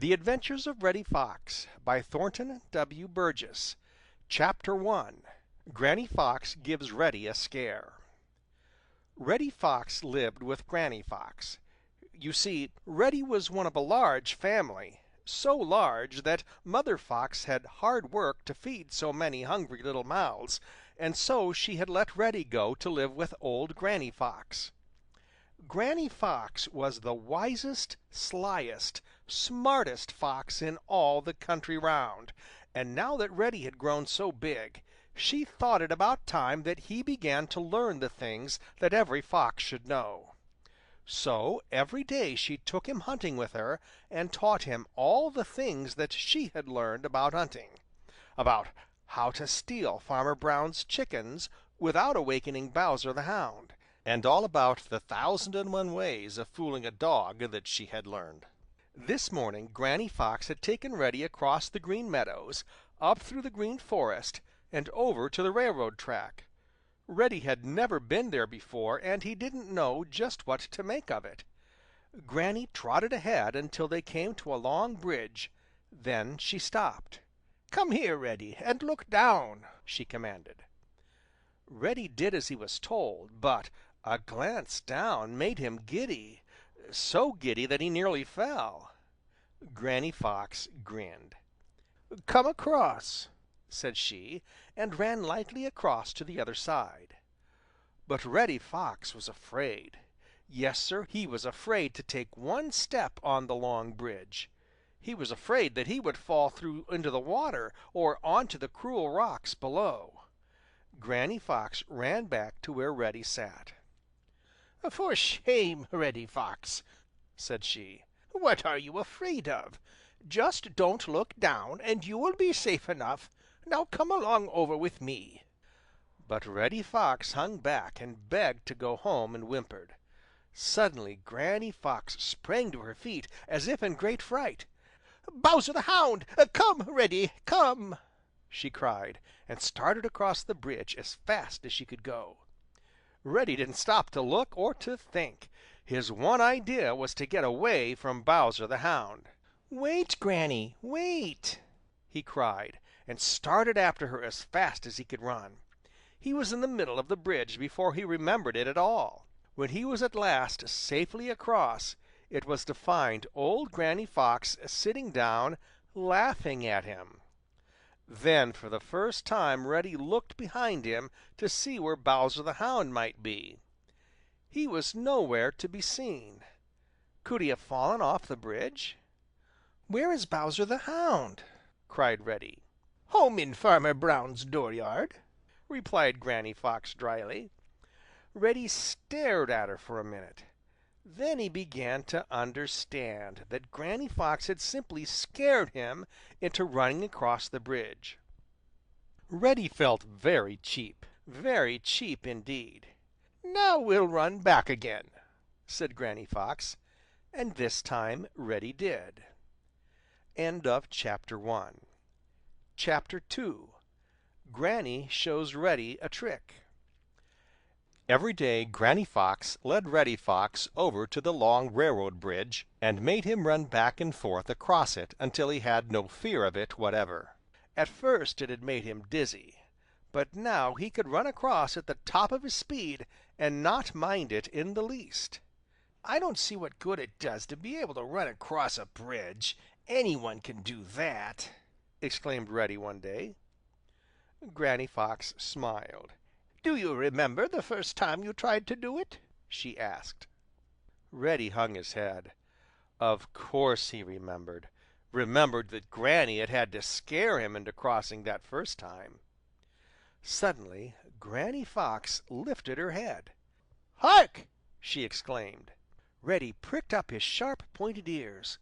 The Adventures of Reddy Fox by Thornton W. Burgess. Chapter 1. Granny Fox Gives Reddy a Scare. Reddy Fox lived with Granny Fox. You see, Reddy was one of a large family, so large that Mother Fox had hard work to feed so many hungry little mouths, and so she had let Reddy go to live with old Granny Fox. Granny Fox was the wisest, slyest, smartest fox in all the country round, and now that Reddy had grown so big, she thought it about time that he began to learn the things that every fox should know. So every day she took him hunting with her and taught him all the things that she had learned about hunting, about how to steal Farmer Brown's chickens without awakening Bowser the Hound, and all about the 1,001 ways of fooling a dog that she had learned. This morning Granny Fox had taken Reddy across the Green Meadows, up through the Green Forest, and over to the railroad track. Reddy had never been there before, and he didn't know just what to make of it. Granny trotted ahead until they came to a long bridge. Then she stopped. "Come here, Reddy, and look down," she commanded. Reddy did as he was told, but a glance down made him giddy, so giddy that he nearly fell. Granny Fox grinned. "Come across," said she, and ran lightly across to the other side. But Reddy Fox was afraid. Yes, Sir, he was afraid to take one step on the long bridge. He was afraid that he would fall through into the water or onto the cruel rocks below. Granny Fox ran back to where Reddy sat. "For shame, Reddy Fox," said she. "What are you afraid of? Just don't look down, and you will be safe enough. Now come along over with me." But Reddy Fox hung back and begged to go home and whimpered. Suddenly Granny Fox sprang to her feet as if in great fright. "Bowser the Hound! Come, Reddy, come!" she cried, and started across the bridge as fast as she could go. Reddy didn't stop to look or to think. His one idea was to get away from Bowser the Hound. "Wait, Granny, wait!" he cried, and started after her as fast as he could run. He was in the middle of the bridge before he remembered it at all. When he was at last safely across, it was to find old Granny Fox sitting down, laughing at him. Then for the first time Reddy looked behind him to see where Bowser the Hound might be. He was nowhere to be seen. Could he have fallen off the bridge? "Where is Bowser the Hound?" cried Reddy. "Home in Farmer Brown's dooryard," replied Granny Fox dryly. Reddy stared at her for a minute. Then he began to understand that Granny Fox had simply scared him into running across the bridge. Reddy felt very cheap indeed. "Now we'll run back again," said Granny Fox, and this time Reddy did. End of Chapter 1. Chapter 2. Granny Shows Reddy a Trick. Every day Granny Fox led Reddy Fox over to the long railroad bridge and made him run back and forth across it until he had no fear of it whatever. At first it had made him dizzy, but now he could run across at the top of his speed and not mind it in the least. "I don't see what good it does to be able to run across a bridge. Any one can do that," exclaimed Reddy one day. Granny Fox smiled. "Do you remember the first time you tried to do it?" she asked. Reddy hung his head. Of course he remembered that Granny had had to scare him into crossing that first time. Suddenly Granny Fox lifted her head. "Hark!" she exclaimed. Reddy pricked up his sharp pointed ears.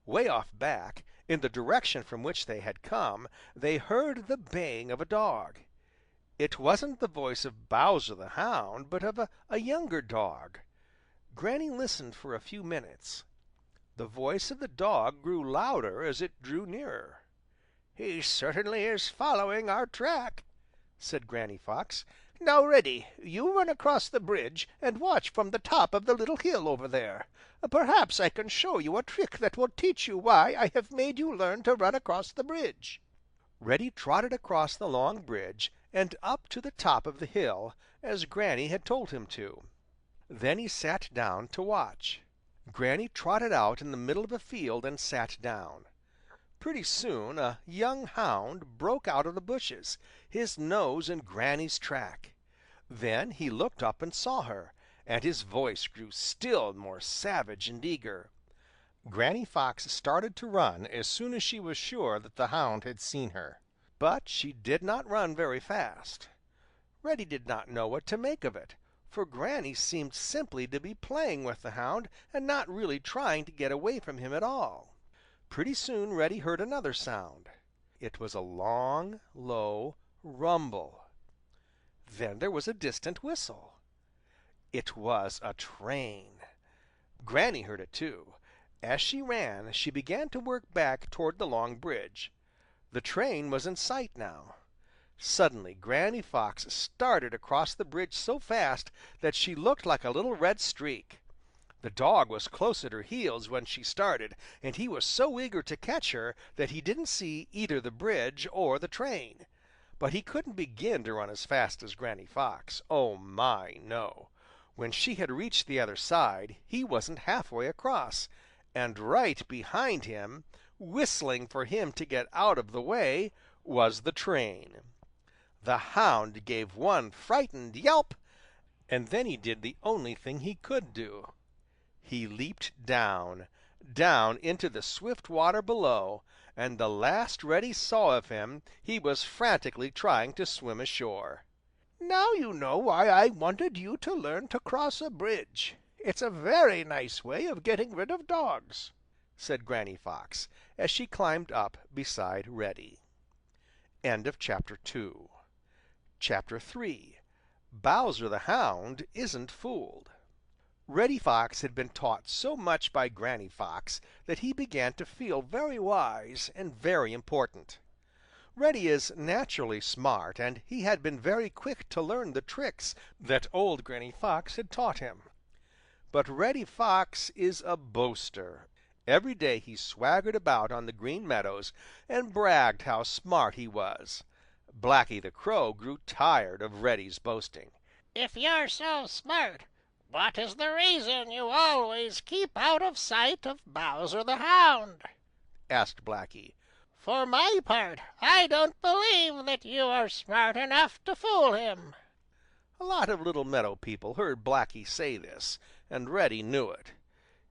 Way off back, in the direction from which they had come, they heard the baying of a dog. It wasn't the voice of Bowser the Hound, but of a younger dog. Granny listened for a few minutes. The voice of the dog grew louder as it drew nearer. "He certainly is following our track," said Granny Fox. Now, Reddy, you run across the bridge and watch from the top of the little hill over there. Perhaps I can show you a trick that will teach you why I have made you learn to run across the bridge." Reddy trotted across the long bridge and up to the top of the hill, as Granny had told him to. Then he sat down to watch. Granny trotted out in the middle of a field and sat down. Pretty soon a young hound broke out of the bushes, his nose in Granny's track. Then he looked up and saw her, and his voice grew still more savage and eager. Granny Fox started to run as soon as she was sure that the hound had seen her. But she did not run very fast. Reddy did not know what to make of it, for Granny seemed simply to be playing with the hound and not really trying to get away from him at all. Pretty soon Reddy heard another sound. It was a long, low rumble. Then there was a distant whistle. It was a train. Granny heard it too. As she ran, she began to work back toward the long bridge. The train was in sight now. Suddenly Granny Fox started across the bridge so fast that she looked like a little red streak. The dog was close at her heels when she started, and he was so eager to catch her that he didn't see either the bridge or the train. But he couldn't begin to run as fast as Granny Fox. Oh my, no! When she had reached the other side, he wasn't halfway across, and right behind him, whistling for him to get out of the way, was the train. The hound gave one frightened yelp, and then he did the only thing he could do. He leaped down, down into the swift water below, and the last Reddy saw of him, he was frantically trying to swim ashore. Now you know why I wanted you to learn to cross a bridge. It's a very nice way of getting rid of dogs," said Granny Fox, as she climbed up beside Reddy. End of Chapter 2. Chapter 3. Bowser the Hound Isn't Fooled. Reddy Fox had been taught so much by Granny Fox that he began to feel very wise and very important. Reddy is naturally smart, and he had been very quick to learn the tricks that old Granny Fox had taught him. But Reddy Fox is a boaster. Every day he swaggered about on the Green Meadows and bragged how smart he was. Blacky the Crow grew tired of Reddy's boasting. "If you're so smart, what is the reason you always keep out of sight of Bowser the Hound?" asked Blacky. "For my part, I don't believe that you are smart enough to fool him." A lot of little meadow people heard Blacky say this, and Reddy knew it.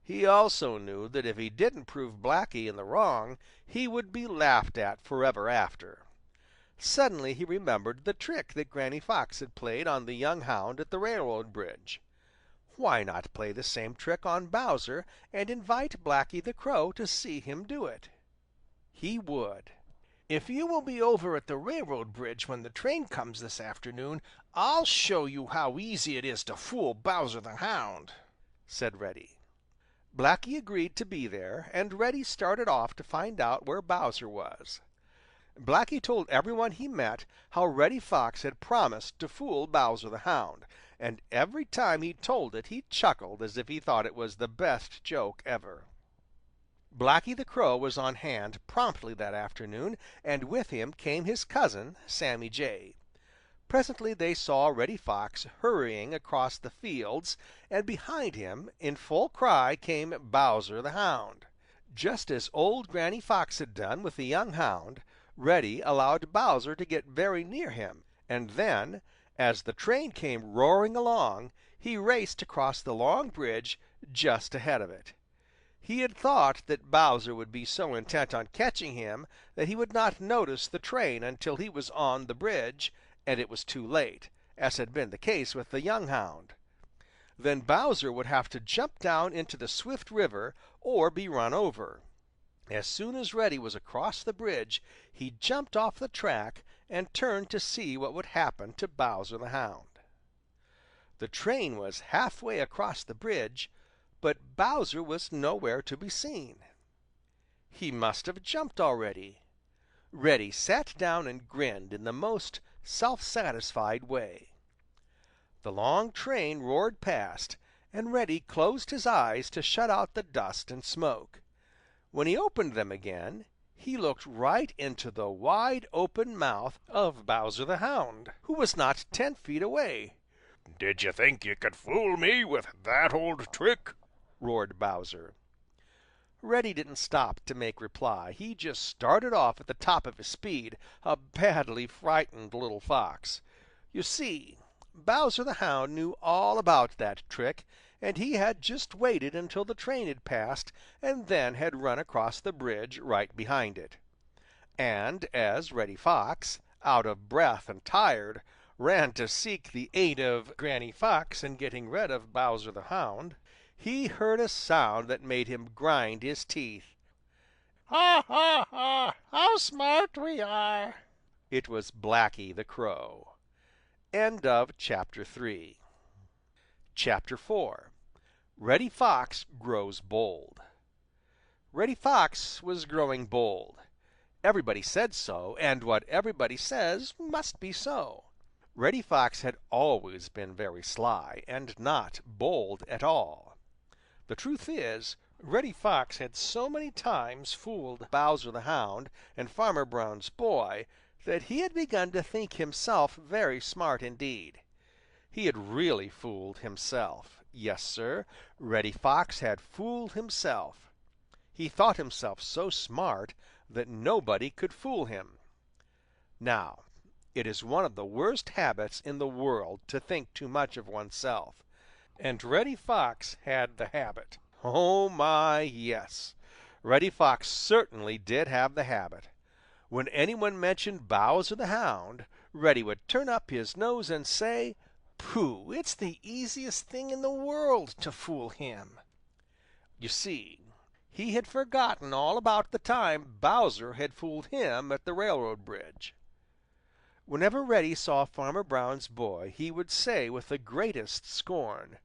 He also knew that if he didn't prove Blacky in the wrong, he would be laughed at forever after. Suddenly he remembered the trick that Granny Fox had played on the young hound at the railroad bridge. Why not play the same trick on Bowser and invite Blacky the Crow to see him do it? He would. "If you will be over at the railroad bridge when the train comes this afternoon, I'll show you how easy it is to fool Bowser the Hound," said Reddy. Blacky agreed to be there, and Reddy started off to find out where Bowser was. Blacky told everyone he met how Reddy Fox had promised to fool Bowser the Hound, and every time he told it he chuckled as if he thought it was the best joke ever. Blacky the Crow was on hand promptly that afternoon, and with him came his cousin, Sammy Jay. Presently they saw Reddy Fox hurrying across the fields, and behind him, in full cry, came Bowser the Hound. Just as old Granny Fox had done with the young hound, Reddy allowed Bowser to get very near him, and then, as the train came roaring along, he raced across the long bridge just ahead of it. He had thought that Bowser would be so intent on catching him that he would not notice the train until he was on the bridge, and it was too late, as had been the case with the young hound. Then Bowser would have to jump down into the swift river or be run over. As soon as Reddy was across the bridge, he jumped off the track and turned to see what would happen to Bowser the Hound. The train was halfway across the bridge, but Bowser was nowhere to be seen. He must have jumped already. Reddy sat down and grinned in the most self-satisfied way. The long train roared past, and Reddy closed his eyes to shut out the dust and smoke. When he opened them again, he looked right into the wide open mouth of Bowser the Hound, who was not 10 feet away. "Did you think you could fool me with that old trick?" roared Bowser. Reddy didn't stop to make reply. He just started off at the top of his speed, a badly frightened little fox. You see, Bowser the Hound knew all about that trick, and he had just waited until the train had passed and then had run across the bridge right behind it. And as Reddy Fox, out of breath and tired, ran to seek the aid of Granny Fox in getting rid of Bowser the Hound, he heard a sound that made him grind his teeth. Ha ha ha! How smart we are! It was Blacky the Crow. End of Chapter 3. Chapter 4. Reddy Fox Grows Bold. Reddy Fox was growing bold. Everybody said so, and what everybody says must be so. Reddy Fox had always been very sly and not bold at all. The truth is, Reddy Fox had so many times fooled Bowser the Hound and Farmer Brown's boy that he had begun to think himself very smart indeed. He had really fooled himself. Yes, Sir, Reddy Fox had fooled himself. He thought himself so smart that nobody could fool him. Now, it is one of the worst habits in the world to think too much of oneself. And Reddy Fox had the habit. Oh my, yes. Reddy Fox certainly did have the habit. When anyone mentioned Bowser the Hound, Reddy would turn up his nose and say, "Pooh! It's the easiest thing in the world to fool him." You see, he had forgotten all about the time Bowser had fooled him at the railroad bridge. Whenever Reddy saw Farmer Brown's boy, he would say with the greatest scorn,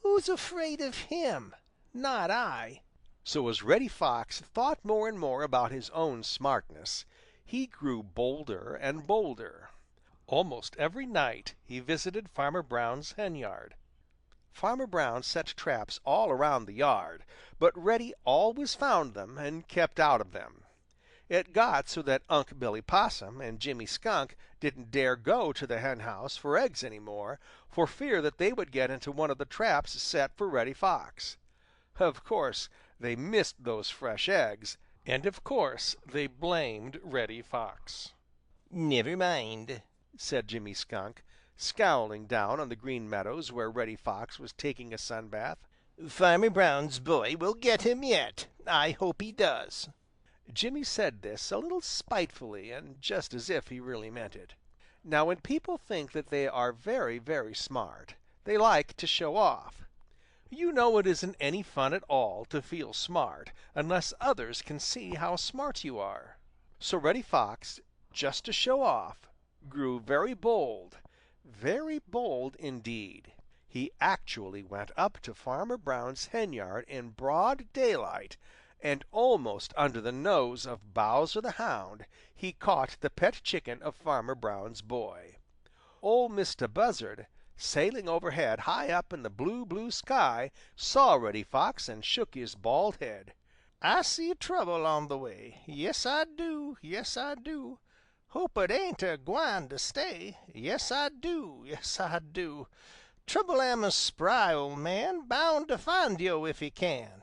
"Who's afraid of him? Not I." So as Reddy Fox thought more and more about his own smartness, he grew bolder and bolder. Almost every night he visited Farmer Brown's henyard. Farmer Brown set traps all around the yard, but Reddy always found them and kept out of them. It got so that Unc Billy Possum and Jimmy Skunk didn't dare go to the henhouse for eggs any more, for fear that they would get into one of the traps set for Reddy Fox. Of course, they missed those fresh eggs, and of course they blamed Reddy Fox. "Never mind," said Jimmy Skunk, scowling down on the Green Meadows where Reddy Fox was taking a sun bath. "Farmer Brown's boy will get him yet. I hope he does." Jimmy said this a little spitefully and just as if he really meant it. Now when people think that they are very, very smart, they like to show off. You know it isn't any fun at all to feel smart unless others can see how smart you are. So Reddy Fox, just to show off, grew very bold indeed. He actually went up to Farmer Brown's henyard in broad daylight, and almost under the nose of Bowser the Hound he caught the pet chicken of Farmer Brown's boy. Old Mister Buzzard, sailing overhead high up in the blue, blue sky, saw Reddy Fox and shook his bald head. "I see trouble on the way. Yes, I do. Yes, I do. Hope it ain't a-gwine to stay. Yes, I do. Yes, I do. Trouble am a spry old man, bound to find yo' if he can.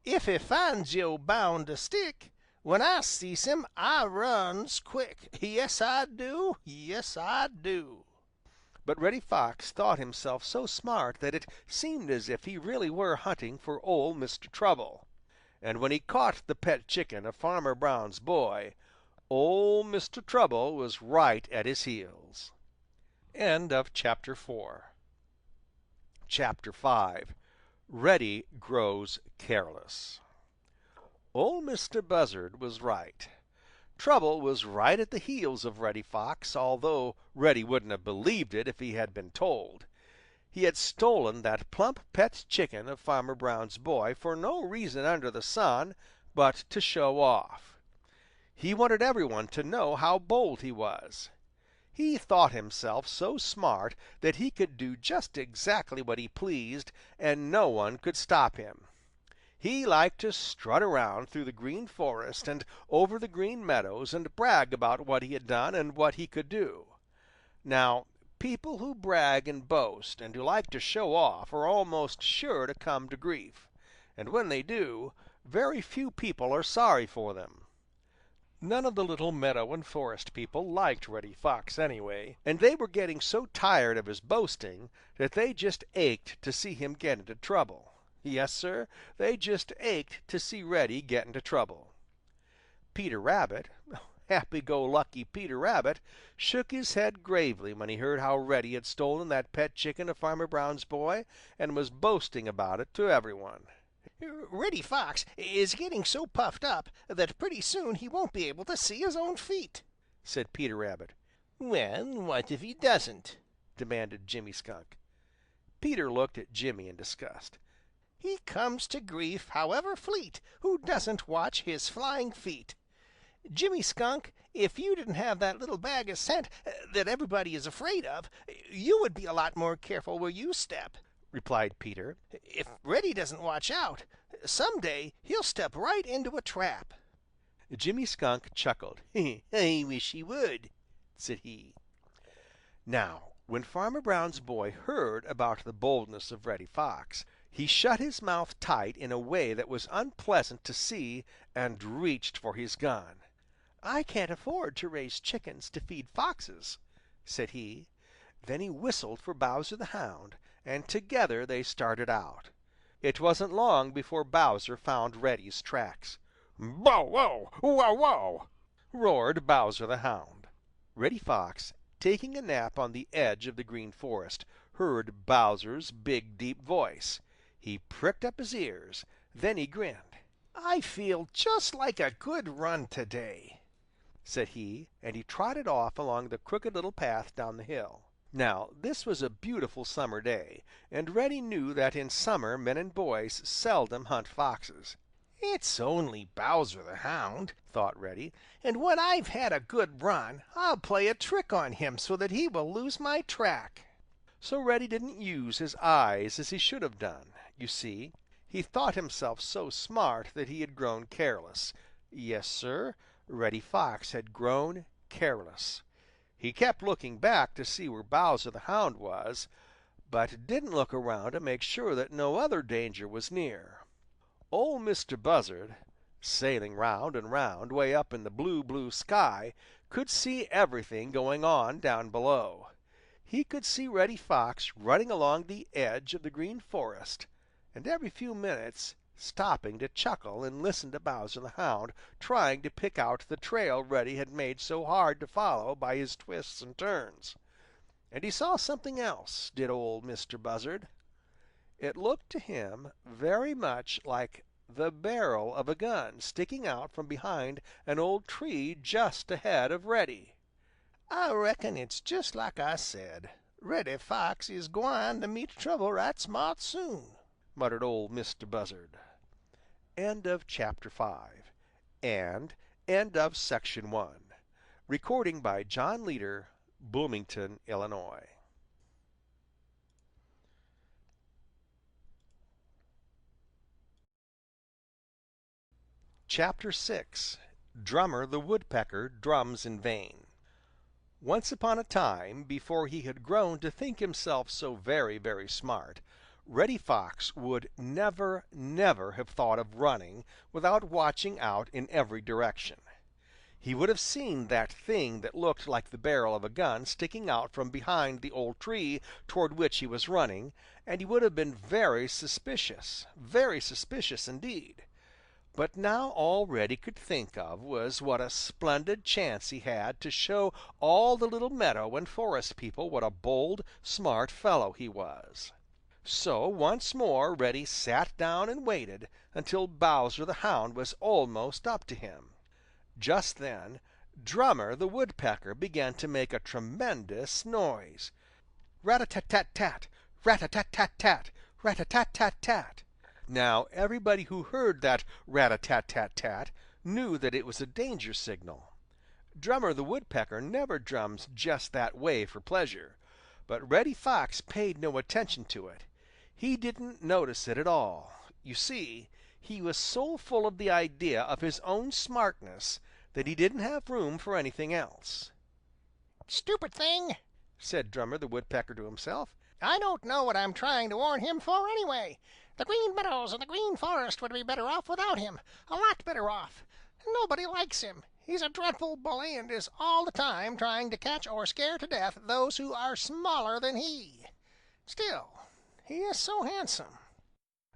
If he finds yo' bound to stick. When I sees him, I runs quick. Yes, I do. Yes, I do." But Reddy Fox thought himself so smart that it seemed as if he really were hunting for Old Mr. Trouble. And when he caught the pet chicken of Farmer Brown's boy, Old Mr. Trouble was right at his heels. End of Chapter 4. Chapter 5. Reddy Grows Careless. Old Mr. Buzzard was right. Trouble was right at the heels of Reddy Fox, although Reddy wouldn't have believed it if he had been told. He had stolen that plump pet chicken of Farmer Brown's boy for no reason under the sun but to show off. He wanted everyone to know how bold he was. He thought himself so smart that he could do just exactly what he pleased, and no one could stop him. He liked to strut around through the Green Forest and over the Green Meadows and brag about what he had done and what he could do. Now, people who brag and boast and who like to show off are almost sure to come to grief, and when they do, very few people are sorry for them. None of the little meadow and forest people liked Reddy Fox anyway, and they were getting so tired of his boasting that they just ached to see him get into trouble. Yes, Sir, they just ached to see Reddy get into trouble. Peter Rabbit, happy-go-lucky Peter Rabbit, shook his head gravely when he heard how Reddy had stolen that pet chicken of Farmer Brown's boy and was boasting about it to everyone. Reddy Fox is getting so puffed up that pretty soon he won't be able to see his own feet," said Peter Rabbit. "Well, what if he doesn't?" demanded Jimmy Skunk. Peter looked at Jimmy in disgust. "He comes to grief, however fleet, who doesn't watch his flying feet. Jimmy Skunk, if you didn't have that little bag of scent that everybody is afraid of, you would be a lot more careful where you step," replied Peter. "If Reddy doesn't watch out, some day he'll step right into a trap." Jimmy Skunk chuckled. "I wish he would," said he. Now, when Farmer Brown's boy heard about the boldness of Reddy Fox, he shut his mouth tight in a way that was unpleasant to see and reached for his gun. "I can't afford to raise chickens to feed foxes," said he. Then he whistled for Bowser the Hound, and together they started out. It wasn't long before Bowser found Reddy's tracks. "Bow wow! Wow wow!" roared Bowser the Hound. Reddy Fox, taking a nap on the edge of the Green Forest, heard Bowser's big deep voice. He pricked up his ears. Then he grinned. "I feel just like a good run today," said he, and he trotted off along the crooked little path down the hill. Now this was a beautiful summer day, and Reddy knew that in summer men and boys seldom hunt foxes. "It's only Bowser the Hound," thought Reddy, "and when I've had a good run, I'll play a trick on him so that he will lose my track." So Reddy didn't use his eyes as he should have done. You see, he thought himself so smart that he had grown careless. Yes, Sir, Reddy Fox had grown careless. He kept looking back to see where Bowser the Hound was, but didn't look around to make sure that no other danger was near. Old Mister Buzzard, sailing round and round way up in the blue, blue sky, could see everything going on down below. He could see Reddy Fox running along the edge of the Green Forest, and every few minutes stopping to chuckle and listen to Bowser the Hound trying to pick out the trail Reddy had made so hard to follow by his twists and turns. And he saw something else, did old Mr. Buzzard. It looked to him very much like the barrel of a gun sticking out from behind an old tree just ahead of Reddy. "I reckon it's just like I said. Reddy Fox is gwine to meet trouble right smart soon," muttered old Mr. Buzzard. End of chapter 5 and end of section 1. Recording by John Leader, Bloomington, Illinois. Chapter 6. Drummer the Woodpecker Drums in Vain. Once upon a time, before he had grown to think himself so very, very smart, Reddy Fox would never, never have thought of running without watching out in every direction. He would have seen that thing that looked like the barrel of a gun sticking out from behind the old tree toward which he was running, and he would have been very suspicious indeed. But now all Reddy could think of was what a splendid chance he had to show all the little meadow and forest people what a bold, smart fellow he was. So once more Reddy sat down and waited until Bowser the Hound was almost up to him. Just then Drummer the Woodpecker began to make a tremendous noise. Rat-a-tat-tat-tat! Rat-a-tat-tat-tat! Rat-a-tat-tat-tat! Now everybody who heard that rat-a-tat-tat-tat knew that it was a danger signal. Drummer the Woodpecker never drums just that way for pleasure, but Reddy Fox paid no attention to it. He didn't notice it at all. You see, he was so full of the idea of his own smartness that he didn't have room for anything else. Stupid thing, said Drummer the Woodpecker to himself. I don't know what I'm trying to warn him for anyway. The Green Meadows and the Green Forest would be better off without him, a lot better off. Nobody likes him. He's a dreadful bully and is all the time trying to catch or scare to death those who are smaller than he. Still, he is so handsome.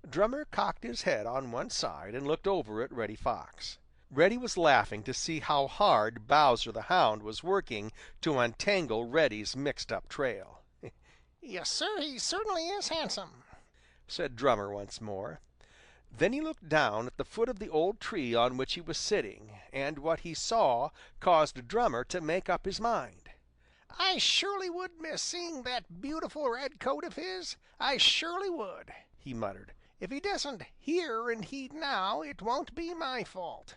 Drummer cocked his head on one side and looked over at Reddy Fox. Reddy was laughing to see how hard Bowser the Hound was working to untangle Reddy's mixed-up trail. Yes, sir, he certainly is handsome, said Drummer once more. Then he looked down at the foot of the old tree on which he was sitting, and what he saw caused Drummer to make up his mind. I surely would miss seeing that beautiful red coat of his. I surely would, he muttered. If he doesn't hear and heed now, it won't be my fault.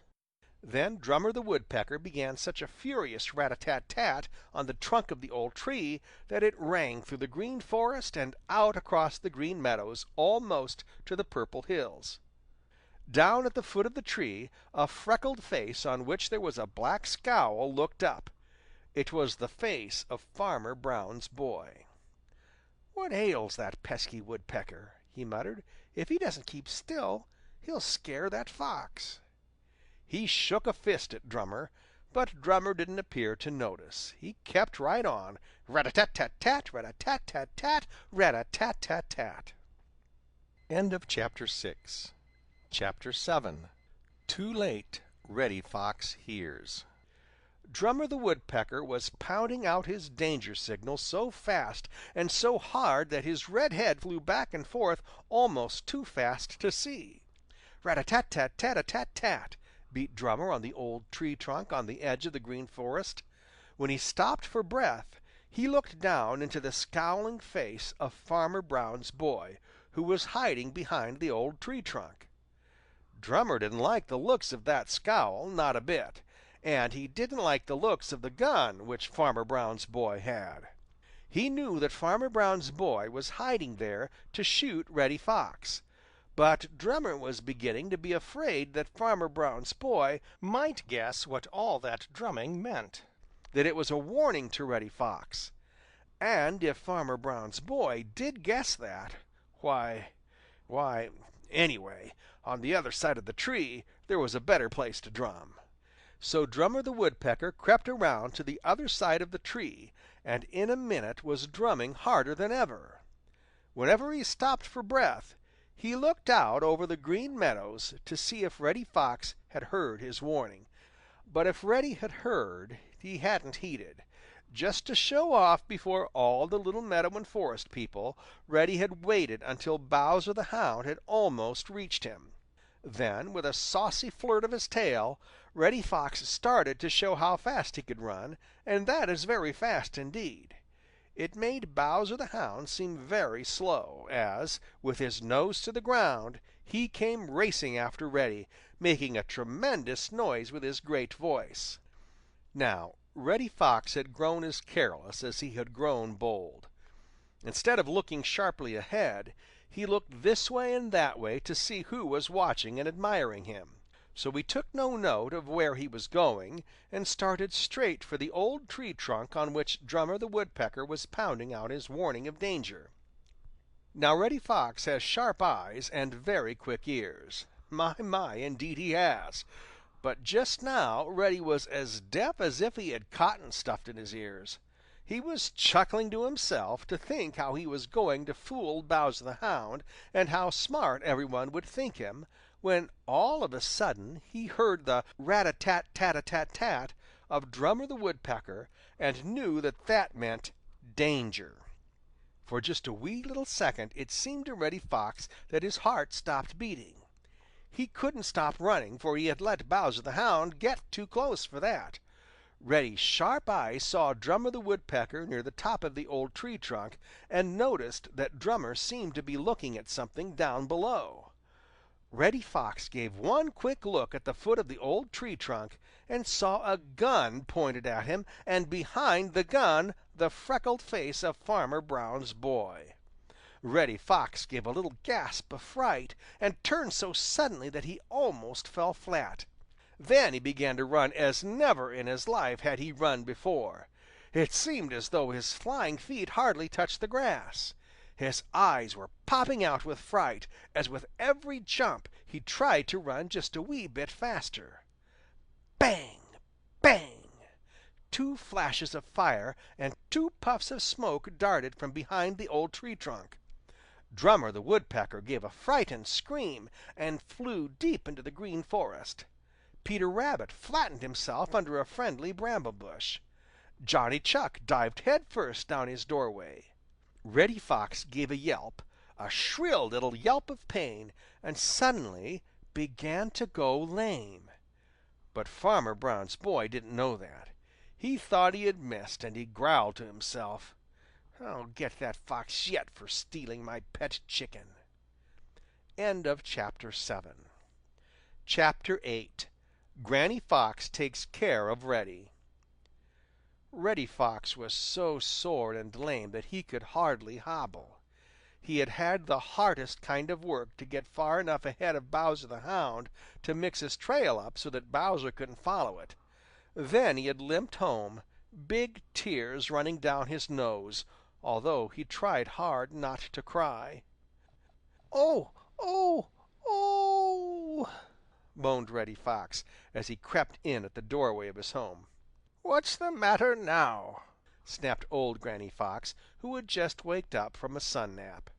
Then Drummer the Woodpecker began such a furious rat-a-tat-tat on the trunk of the old tree that it rang through the Green Forest and out across the Green Meadows almost to the Purple Hills. Down at the foot of the tree, a freckled face on which there was a black scowl looked up. It was the face of Farmer Brown's boy. "What ails that pesky woodpecker?" he muttered. "If he doesn't keep still, he'll scare that fox." He shook a fist at Drummer, but Drummer didn't appear to notice. He kept right on, rat-a-tat-tat-tat, rat-a-tat-tat-tat, rat-a-tat-tat-tat. End of Chapter 6. Chapter 7. Too late, Reddy Fox hears. Drummer the Woodpecker was pounding out his danger signal so fast and so hard that his red head flew back and forth almost too fast to see. Rat-a-tat-tat-tat-a-tat-tat, beat Drummer on the old tree trunk on the edge of the Green Forest. When he stopped for breath, he looked down into the scowling face of Farmer Brown's boy, who was hiding behind the old tree trunk. Drummer didn't like the looks of that scowl, not a bit, and he didn't like the looks of the gun which Farmer Brown's boy had. He knew that Farmer Brown's boy was hiding there to shoot Reddy Fox, but Drummer was beginning to be afraid that Farmer Brown's boy might guess what all that drumming meant, that it was a warning to Reddy Fox. And if Farmer Brown's boy did guess that, anyway, on the other side of the tree there was a better place to drum. So Drummer the Woodpecker crept around to the other side of the tree, and in a minute was drumming harder than ever. Whenever he stopped for breath, he looked out over the Green Meadows to see if Reddy Fox had heard his warning. But if Reddy had heard, he hadn't heeded. Just to show off before all the little meadow and forest people, Reddy had waited until Bowser the Hound had almost reached him. Then, with a saucy flirt of his tail, Reddy Fox started to show how fast he could run, and that is very fast indeed. It made Bowser the Hound seem very slow, as, with his nose to the ground, he came racing after Reddy, making a tremendous noise with his great voice. Now, Reddy Fox had grown as careless as he had grown bold. Instead of looking sharply ahead, he looked this way and that way to see who was watching and admiring him. So he took no note of where he was going and started straight for the old tree trunk on which Drummer the Woodpecker was pounding out his warning of danger. Now Reddy Fox has sharp eyes and very quick ears. My, indeed he has. But just now Reddy was as deaf as if he had cotton stuffed in his ears. He was chuckling to himself to think how he was going to fool Bowser the Hound and how smart everyone would think him, when all of a sudden he heard the rat-a-tat-tat-a-tat-tat of Drummer the Woodpecker and knew that that meant danger. For just a wee little second it seemed to Reddy Fox that his heart stopped beating. He couldn't stop running, for he had let Bowser the Hound get too close for that. Reddy's sharp eyes saw Drummer the Woodpecker near the top of the old tree trunk and noticed that Drummer seemed to be looking at something down below. Reddy Fox gave one quick look at the foot of the old tree trunk and saw a gun pointed at him, and behind the gun the freckled face of Farmer Brown's boy. Reddy Fox gave a little gasp of fright and turned so suddenly that he almost fell flat. Then he began to run as never in his life had he run before. It seemed as though his flying feet hardly touched the grass. His eyes were popping out with fright as with every jump he tried to run just a wee bit faster. Bang! Bang! Two flashes of fire and two puffs of smoke darted from behind the old tree trunk. Drummer the Woodpecker gave a frightened scream and flew deep into the Green Forest. Peter Rabbit flattened himself under a friendly bramble bush. Johnny Chuck dived headfirst down his doorway. Reddy Fox gave a yelp, a shrill little yelp of pain, and suddenly began to go lame. But Farmer Brown's boy didn't know that. He thought he had missed, and he growled to himself, "I'll get that fox yet for stealing my pet chicken." End of chapter 7. Chapter 8. Granny Fox Takes Care of Reddy. Reddy Fox was so sore and lame that he could hardly hobble. He had had the hardest kind of work to get far enough ahead of Bowser the Hound to mix his trail up so that Bowser couldn't follow it. Then he had limped home, big tears running down his nose, although he tried hard not to cry. "Oh, oh, oh!" moaned Reddy Fox, as he crept in at the doorway of his home. What's the matter now?" snapped old Granny Fox, who had just waked up from a sun nap.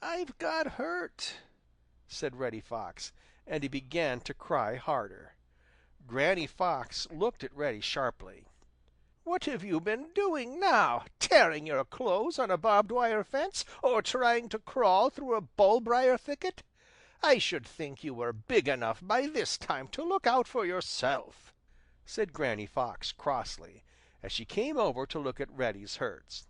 I've got hurt," said Reddy Fox, and he began to cry harder. Granny Fox looked at Reddy sharply. "What have you been doing now? Tearing your clothes on a barbed wire fence, or trying to crawl through a bullbriar thicket? I should think you were big enough by this time to look out for yourself," said Granny Fox crossly, as she came over to look at Reddy's hurts.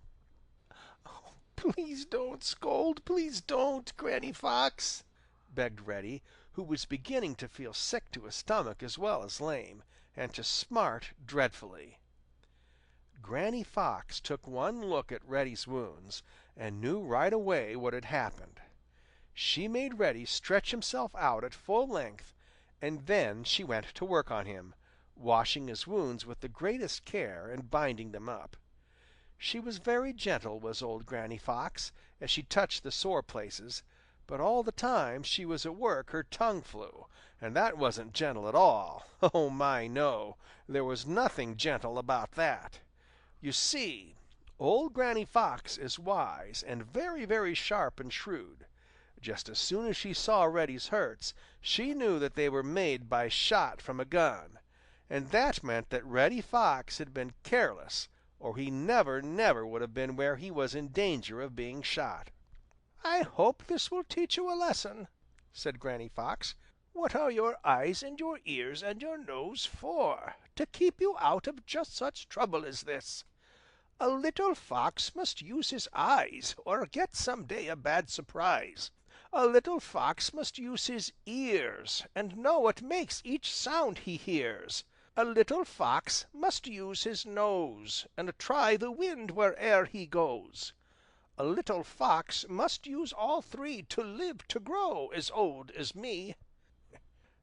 "Oh, please don't scold, please don't, Granny Fox," begged Reddy, who was beginning to feel sick to his stomach as well as lame, and to smart dreadfully. Granny Fox took one look at Reddy's wounds and knew right away what had happened. She made Reddy stretch himself out at full length, and then she went to work on him, washing his wounds with the greatest care and binding them up. She was very gentle, was old Granny Fox, as she touched the sore places, but all the time she was at work her tongue flew, and that wasn't gentle at all. Oh my, no, there was nothing gentle about that. You see, old Granny Fox is wise and very, very sharp and shrewd. Just as soon as she saw Reddy's hurts, she knew that they were made by shot from a gun, and that meant that Reddy Fox had been careless, or he never, never would have been where he was in danger of being shot. "I hope this will teach you a lesson," said Granny Fox. "What are your eyes and your ears and your nose for? To keep you out of just such trouble as this. A little fox must use his eyes, or get some day a bad surprise. A little fox must use his ears, and know what makes each sound he hears. A little fox must use his nose, and try the wind where'er he goes. A little fox must use all three to live to grow as old as me.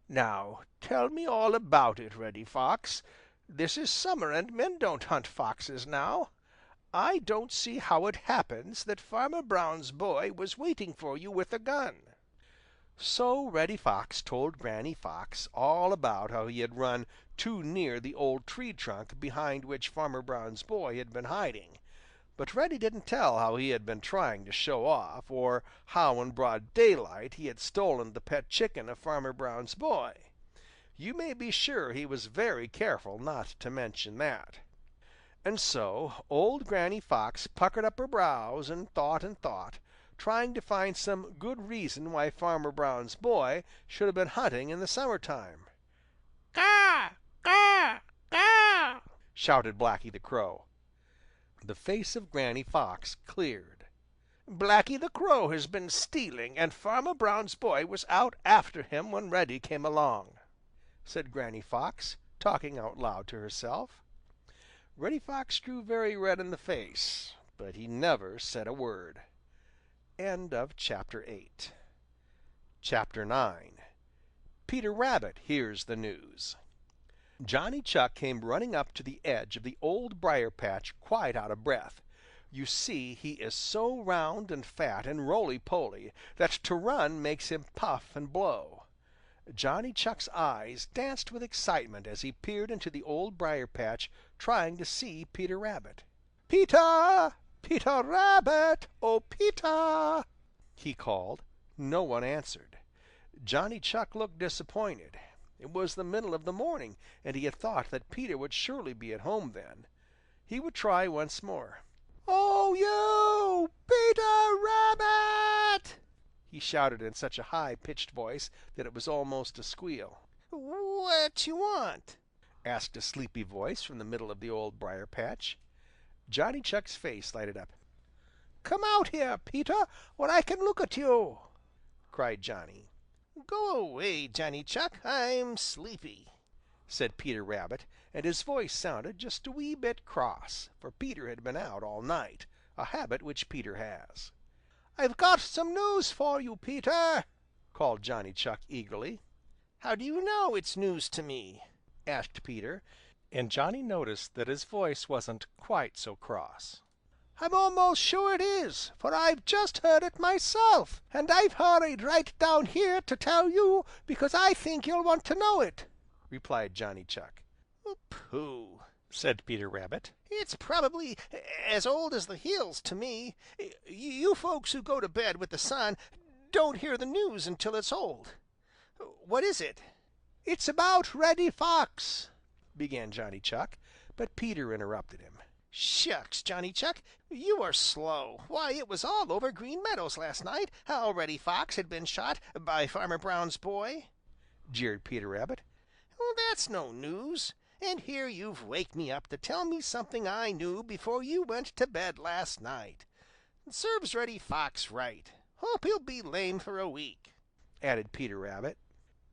Now tell me all about it, Reddy Fox. This is summer and men don't hunt foxes now. I don't see how it happens that Farmer Brown's boy was waiting for you with a gun." So Reddy Fox told Granny Fox all about how he had run too near the old tree trunk behind which Farmer Brown's boy had been hiding. But Reddy didn't tell how he had been trying to show off, or how in broad daylight he had stolen the pet chicken of Farmer Brown's boy. You may be sure he was very careful not to mention that. And so old Granny Fox puckered up her brows and thought, trying to find some good reason why Farmer Brown's boy should have been hunting in the summertime. "Caw! Caw! Caw!" shouted Blacky the Crow. The face of Granny Fox cleared. Blacky the Crow has been stealing, and Farmer Brown's boy was out after him when Reddy came along," said Granny Fox, talking out loud to herself. Reddy Fox grew very red in the face, but he never said a word. Chapter 9. Peter Rabbit Hears the News. Johnny Chuck came running up to the edge of the Old Briar-patch quite out of breath. You see, he is so round and fat and roly-poly that to run makes him puff and blow. Johnny Chuck's eyes danced with excitement as he peered into the Old Briar-patch, trying to see Peter Rabbit. "Peter! Peter Rabbit! Oh, Peter!" he called. No one answered. Johnny Chuck looked disappointed. It was the middle of the morning, and he had thought that Peter would surely be at home then. He would try once more. "Oh, you, Peter Rabbit!" he shouted in such a high-pitched voice that it was almost a squeal. "What you want?" asked a sleepy voice from the middle of the Old Briar-patch. Johnny Chuck's face lighted up. "Come out here, Peter, where I can look at you!" cried Johnny. "Go away, Johnny Chuck. I'm sleepy," said Peter Rabbit, and his voice sounded just a wee bit cross, for Peter had been out all night, a habit which Peter has. "I've got some news for you, Peter," called Johnny Chuck eagerly. "How do you know it's news to me?" asked Peter, and Johnny noticed that his voice wasn't quite so cross. "I'm almost sure it is, for I've just heard it myself, and I've hurried right down here to tell you because I think you'll want to know it," replied Johnny Chuck. "Pooh!" said Peter Rabbit. "It's probably as old as the hills to me. You folks who go to bed with the sun don't hear the news until it's old. What is it?" "It's about Reddy Fox," began Johnny Chuck, but Peter interrupted him. "Shucks, Johnny Chuck, you are slow. Why, it was all over Green Meadows last night how Reddy Fox had been shot by Farmer Brown's boy," jeered Peter Rabbit. "Well, that's no news. And here you've waked me up to tell me something I knew before you went to bed last night. It serves Reddy Fox right. Hope he'll be lame for a week," added Peter Rabbit.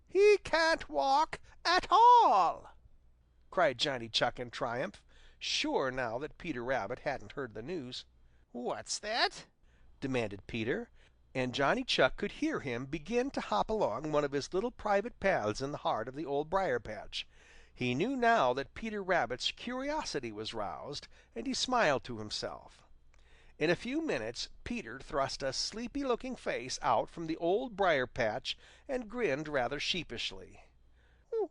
"He can't walk at all!" cried Johnny Chuck in triumph, sure now that Peter Rabbit hadn't heard the news. "What's that?" demanded Peter, and Johnny Chuck could hear him begin to hop along one of his little private paths in the heart of the Old Briar-patch. He knew now that Peter Rabbit's curiosity was roused, and he smiled to himself. In a few minutes Peter thrust a sleepy-looking face out from the Old Briar-patch and grinned rather sheepishly.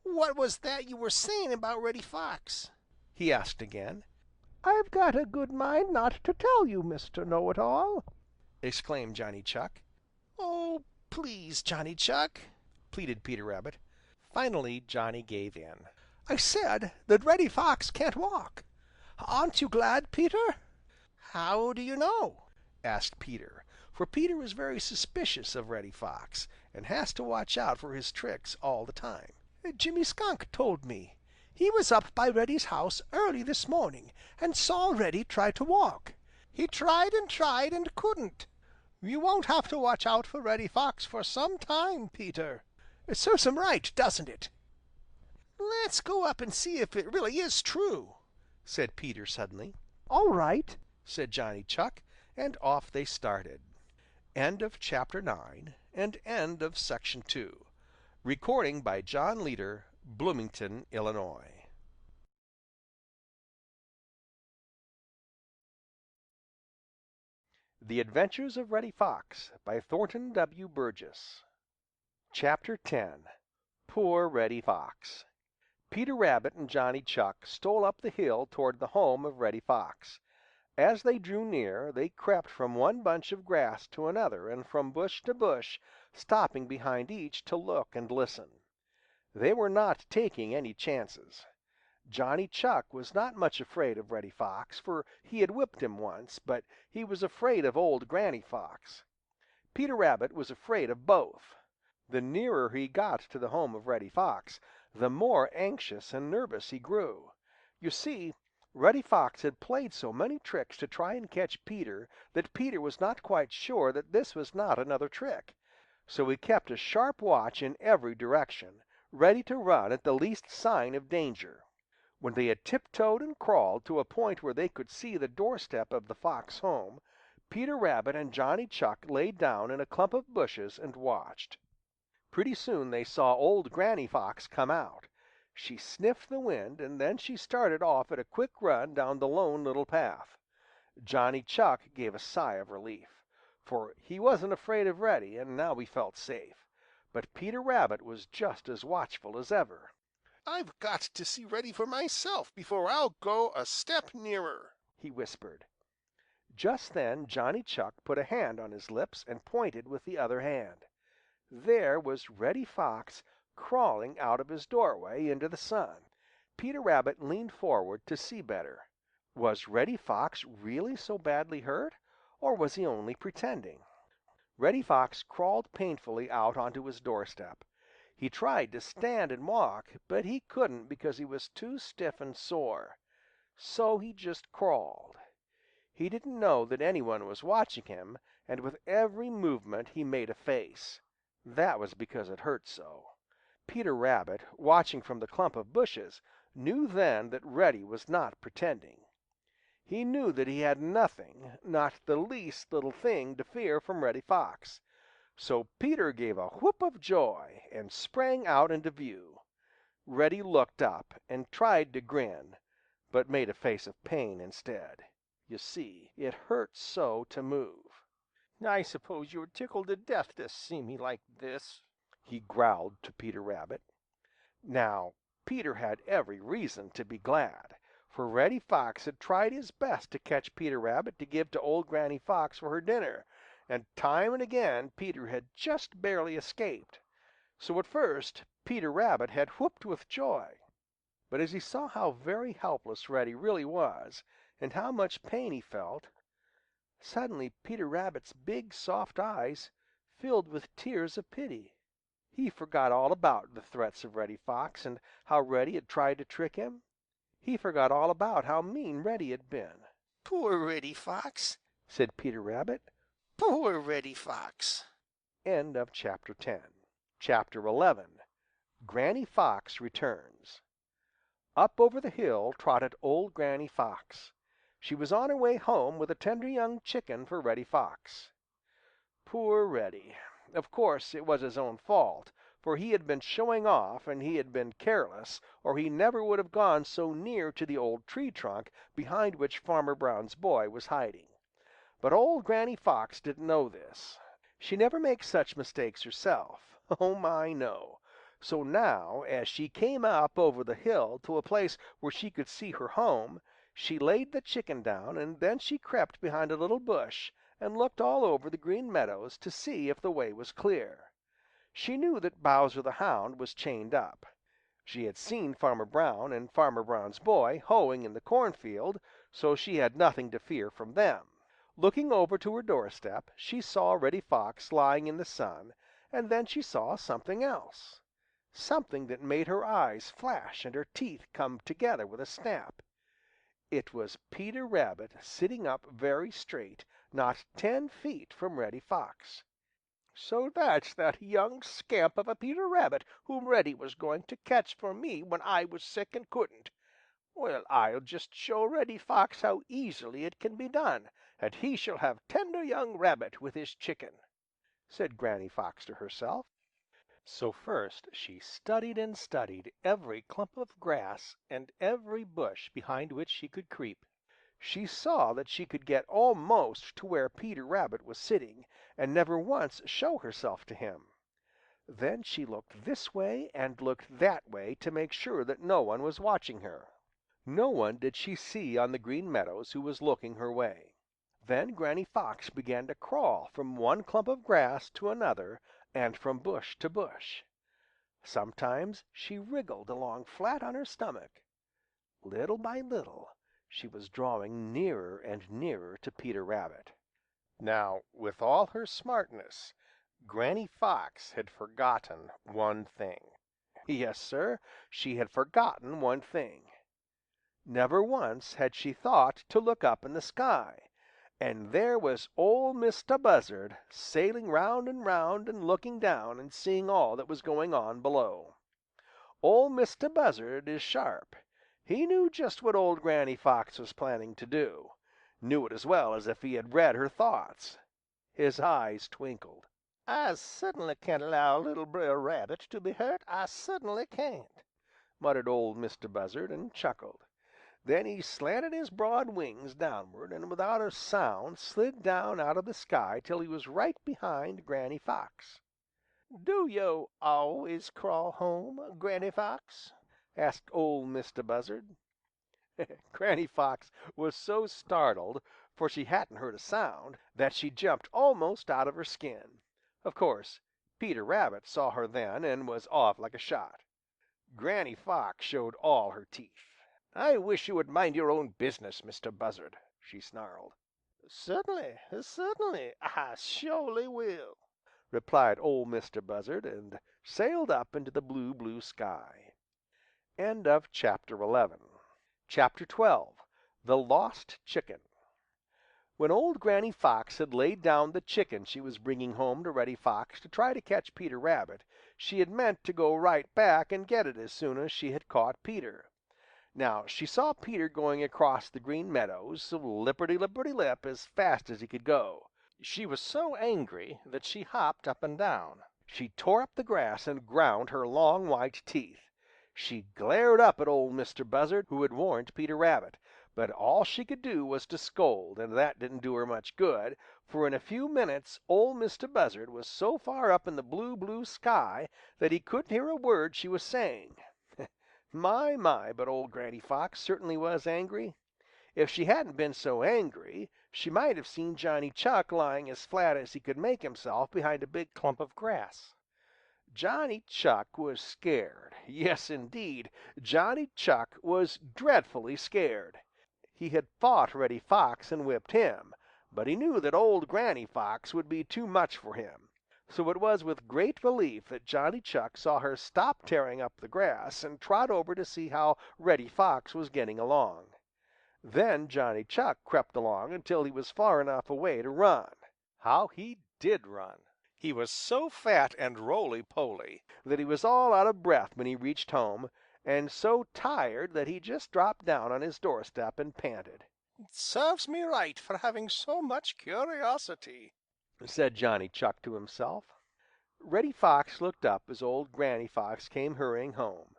"What was that you were saying about Reddy Fox?" he asked again. "I've got a good mind not to tell you, Mr. Know-it-all," exclaimed Johnny Chuck. "Oh, please, Johnny Chuck," pleaded Peter Rabbit. Finally Johnny gave in. "I said that Reddy Fox can't walk. Aren't you glad, Peter?" "How do you know?" asked Peter, for Peter is very suspicious of Reddy Fox and has to watch out for his tricks all the time. "Jimmy Skunk told me. He was up by Reddy's house early this morning and saw Reddy try to walk. He tried and couldn't. You won't have to watch out for Reddy Fox for some time, Peter. It serves him right, doesn't it?" "Let's go up and see if it really is true," said Peter suddenly. "All right," said Johnny Chuck, and off they started. End of Chapter 9 and end of Section 2. Recording by John Leader, Bloomington, Illinois. The Adventures of Reddy Fox by Thornton W. Burgess. Chapter 10. Poor Reddy Fox. Peter Rabbit and Johnny Chuck stole up the hill toward the home of Reddy Fox. As they drew near, they crept from one bunch of grass to another and from bush to bush, stopping behind each to look and listen. They were not taking any chances. Johnny Chuck was not much afraid of Reddy Fox, for he had whipped him once, but he was afraid of old Granny Fox. Peter Rabbit was afraid of both. The nearer he got to the home of Reddy Fox, the more anxious and nervous he grew. You see, Reddy Fox had played so many tricks to try and catch Peter that Peter was not quite sure that this was not another trick. So he kept a sharp watch in every direction, ready to run at the least sign of danger. When they had tiptoed and crawled to a point where they could see the doorstep of the Fox home, Peter Rabbit and Johnny Chuck lay down in a clump of bushes and watched. Pretty soon they saw old Granny Fox come out. She sniffed the wind, and then she started off at a quick run down the Lone Little Path. Johnny Chuck gave a sigh of relief, for he wasn't afraid of Reddy, and now he felt safe. But Peter Rabbit was just as watchful as ever. "I've got to see Reddy for myself before I'll go a step nearer," he whispered. Just then Johnny Chuck put a hand on his lips and pointed with the other hand. There was Reddy Fox crawling out of his doorway into the sun. Peter Rabbit leaned forward to see better. Was Reddy Fox really so badly hurt, or was he only pretending? Reddy Fox crawled painfully out onto his doorstep. He tried to stand and walk, but he couldn't because he was too stiff and sore. So he just crawled. He didn't know that anyone was watching him, and with every movement he made a face. That was because it hurt so. Peter Rabbit, watching from the clump of bushes, knew then that Reddy was not pretending. He knew that he had nothing, not the least little thing to fear from Reddy Fox. So Peter gave a whoop of joy and sprang out into view. Reddy looked up and tried to grin, but made a face of pain instead. You see, it hurt so to move. I suppose you're tickled to death to see me like this, he growled to Peter Rabbit. Now, Peter had every reason to be glad, for Reddy Fox had tried his best to catch Peter Rabbit to give to old Granny Fox for her dinner, and time and again Peter had just barely escaped. So at first Peter Rabbit had whooped with joy. But as he saw how very helpless Reddy really was, and how much pain he felt, suddenly Peter Rabbit's big soft eyes filled with tears of pity. He forgot all about the threats of Reddy Fox and how Reddy had tried to trick him. He forgot all about how mean Reddy had been. "Poor Reddy Fox," said Peter Rabbit. "Poor Reddy Fox." End of chapter 10. Chapter 11. Granny Fox returns. Up over the hill trotted old Granny Fox. She was on her way home with a tender young chicken for Reddy Fox. Poor Reddy! Of course it was his own fault, for he had been showing off and he had been careless, or he never would have gone so near to the old tree trunk behind which Farmer Brown's boy was hiding. But old Granny Fox didn't know this. She never makes such mistakes herself. Oh my, no! So now, as she came up over the hill to a place where she could see her home, she laid the chicken down, and then she crept behind a little bush and looked all over the Green Meadows to see if the way was clear. She knew that Bowser the Hound was chained up. She had seen Farmer Brown and Farmer Brown's boy hoeing in the cornfield, so she had nothing to fear from them. Looking over to her doorstep, she saw Reddy Fox lying in the sun, and then she saw something else. Something that made her eyes flash and her teeth come together with a snap. It was Peter Rabbit sitting up very straight, not 10 feet from Reddy Fox. So that's that young scamp of a Peter Rabbit whom Reddy was going to catch for me when I was sick and couldn't. Well, I'll just show Reddy Fox how easily it can be done, and he shall have tender young Rabbit with his chicken," said Granny Fox to herself. So first she studied and studied every clump of grass and every bush behind which she could creep. She saw that she could get almost to where Peter Rabbit was sitting and never once show herself to him. Then she looked this way and looked that way to make sure that no one was watching her. No one did she see on the Green Meadows who was looking her way. Then Granny Fox began to crawl from one clump of grass to another and from bush to bush. Sometimes she wriggled along flat on her stomach. Little by little she was drawing nearer and nearer to Peter Rabbit. Now, with all her smartness, Granny Fox had forgotten one thing. Yes, Sir, she had forgotten one thing. Never once had she thought to look up in the sky, and there was Ol' Mistah Buzzard sailing round and round and looking down and seeing all that was going on below. Ol' Mistah Buzzard is sharp. He knew just what old Granny Fox was planning to do, knew it as well as if he had read her thoughts. His eyes twinkled. "I certainly can't allow little Brer Rabbit to be hurt. I certainly can't," muttered Ol' Mistah Buzzard and chuckled. Then he slanted his broad wings downward and without a sound slid down out of the sky till he was right behind Granny Fox. "Do yo' always crawl home, Granny Fox?" asked Ol' Mistah Buzzard. Granny Fox was so startled, for she hadn't heard a sound, that she jumped almost out of her skin. Of course, Peter Rabbit saw her then and was off like a shot. Granny Fox showed all her teeth. "I wish you would mind your own business, Mr. Buzzard," she snarled. "Certainly, certainly, I surely will," replied Ol' Mistah Buzzard, and sailed up into the blue, blue sky. Chapter 12. The Lost Chicken. When old Granny Fox had laid down the chicken she was bringing home to Reddy Fox to try to catch Peter Rabbit, she had meant to go right back and get it as soon as she had caught Peter. Now she saw Peter going across the Green Meadows, lipperty-lipperty-lip, as fast as he could go. She was so angry that she hopped up and down. She tore up the grass and ground her long white teeth. She glared up at old Mr. Buzzard, who had warned Peter Rabbit, but all she could do was to scold, and that didn't do her much good, for in a few minutes old Mr. Buzzard was so far up in the blue, blue sky that he couldn't hear a word she was saying. My, but old Granny Fox certainly was angry. If she hadn't been so angry, she might have seen Johnny Chuck lying as flat as he could make himself behind a big clump of grass. Johnny Chuck was scared. Yes, indeed, Johnny Chuck was dreadfully scared. He had fought Reddy Fox and whipped him, but he knew that old Granny Fox would be too much for him. So it was with great relief that Johnny Chuck saw her stop tearing up the grass and trot over to see how Reddy Fox was getting along. Then Johnny Chuck crept along until he was far enough away to run. How he did run! He was so fat and roly-poly that he was all out of breath when he reached home, and so tired that he just dropped down on his doorstep and panted. "It serves me right for having so much curiosity," said Johnny Chuck to himself. Reddy Fox looked up as old Granny Fox came hurrying home.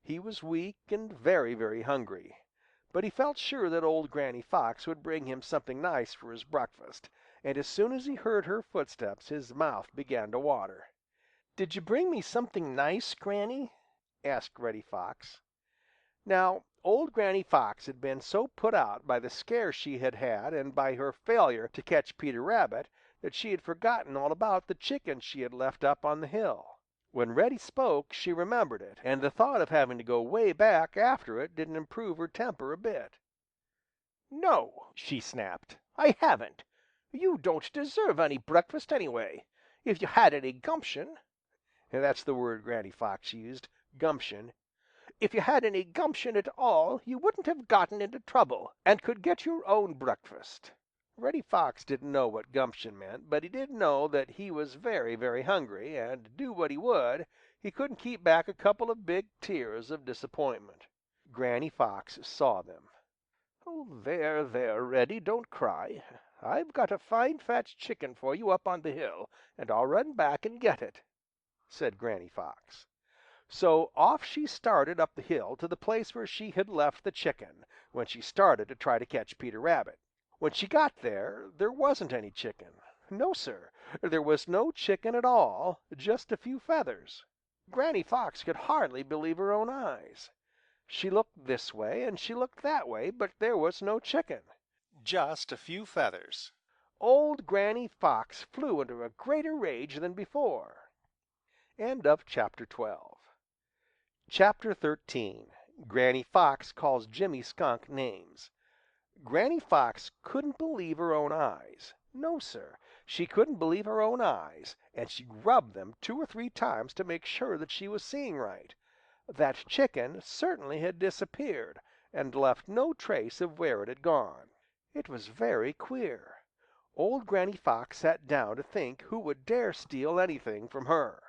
He was weak and very, very hungry, but he felt sure that old Granny Fox would bring him something nice for his breakfast, and as soon as he heard her footsteps his mouth began to water. "Did you bring me something nice, Granny?" asked Reddy Fox. Now, old Granny Fox had been so put out by the scare she had had and by her failure to catch Peter Rabbit that she had forgotten all about the chicken she had left up on the hill. When Reddy spoke, she remembered it, and the thought of having to go way back after it didn't improve her temper a bit. "No," she snapped, "I haven't. You don't deserve any breakfast anyway. If you had any gumption," and that's the word Granny Fox used, gumption, "if you had any gumption at all, you wouldn't have gotten into trouble and could get your own breakfast." Reddy Fox didn't know what gumption meant, but he did know that he was very, very hungry, and do what he would, he couldn't keep back a couple of big tears of disappointment. Granny Fox saw them. "Oh, there, Reddy, don't cry. I've got a fine fat chicken for you up on the hill, and I'll run back and get it," said Granny Fox. So off she started up the hill to the place where she had left the chicken when she started to try to catch Peter Rabbit. When she got there, there wasn't any chicken. No, Sir, there was no chicken at all, just a few feathers. Granny Fox could hardly believe her own eyes. She looked this way and she looked that way, but there was no chicken. Just a few feathers. Old Granny Fox flew into a greater rage than before. Chapter 13. Granny Fox calls Jimmy Skunk names. Granny Fox couldn't believe her own eyes. No, Sir, she couldn't believe her own eyes, and she rubbed them 2 or 3 times to make sure that she was seeing right. That chicken certainly had disappeared, and left no trace of where it had gone. It was very queer. Old Granny Fox sat down to think who would dare steal anything from her.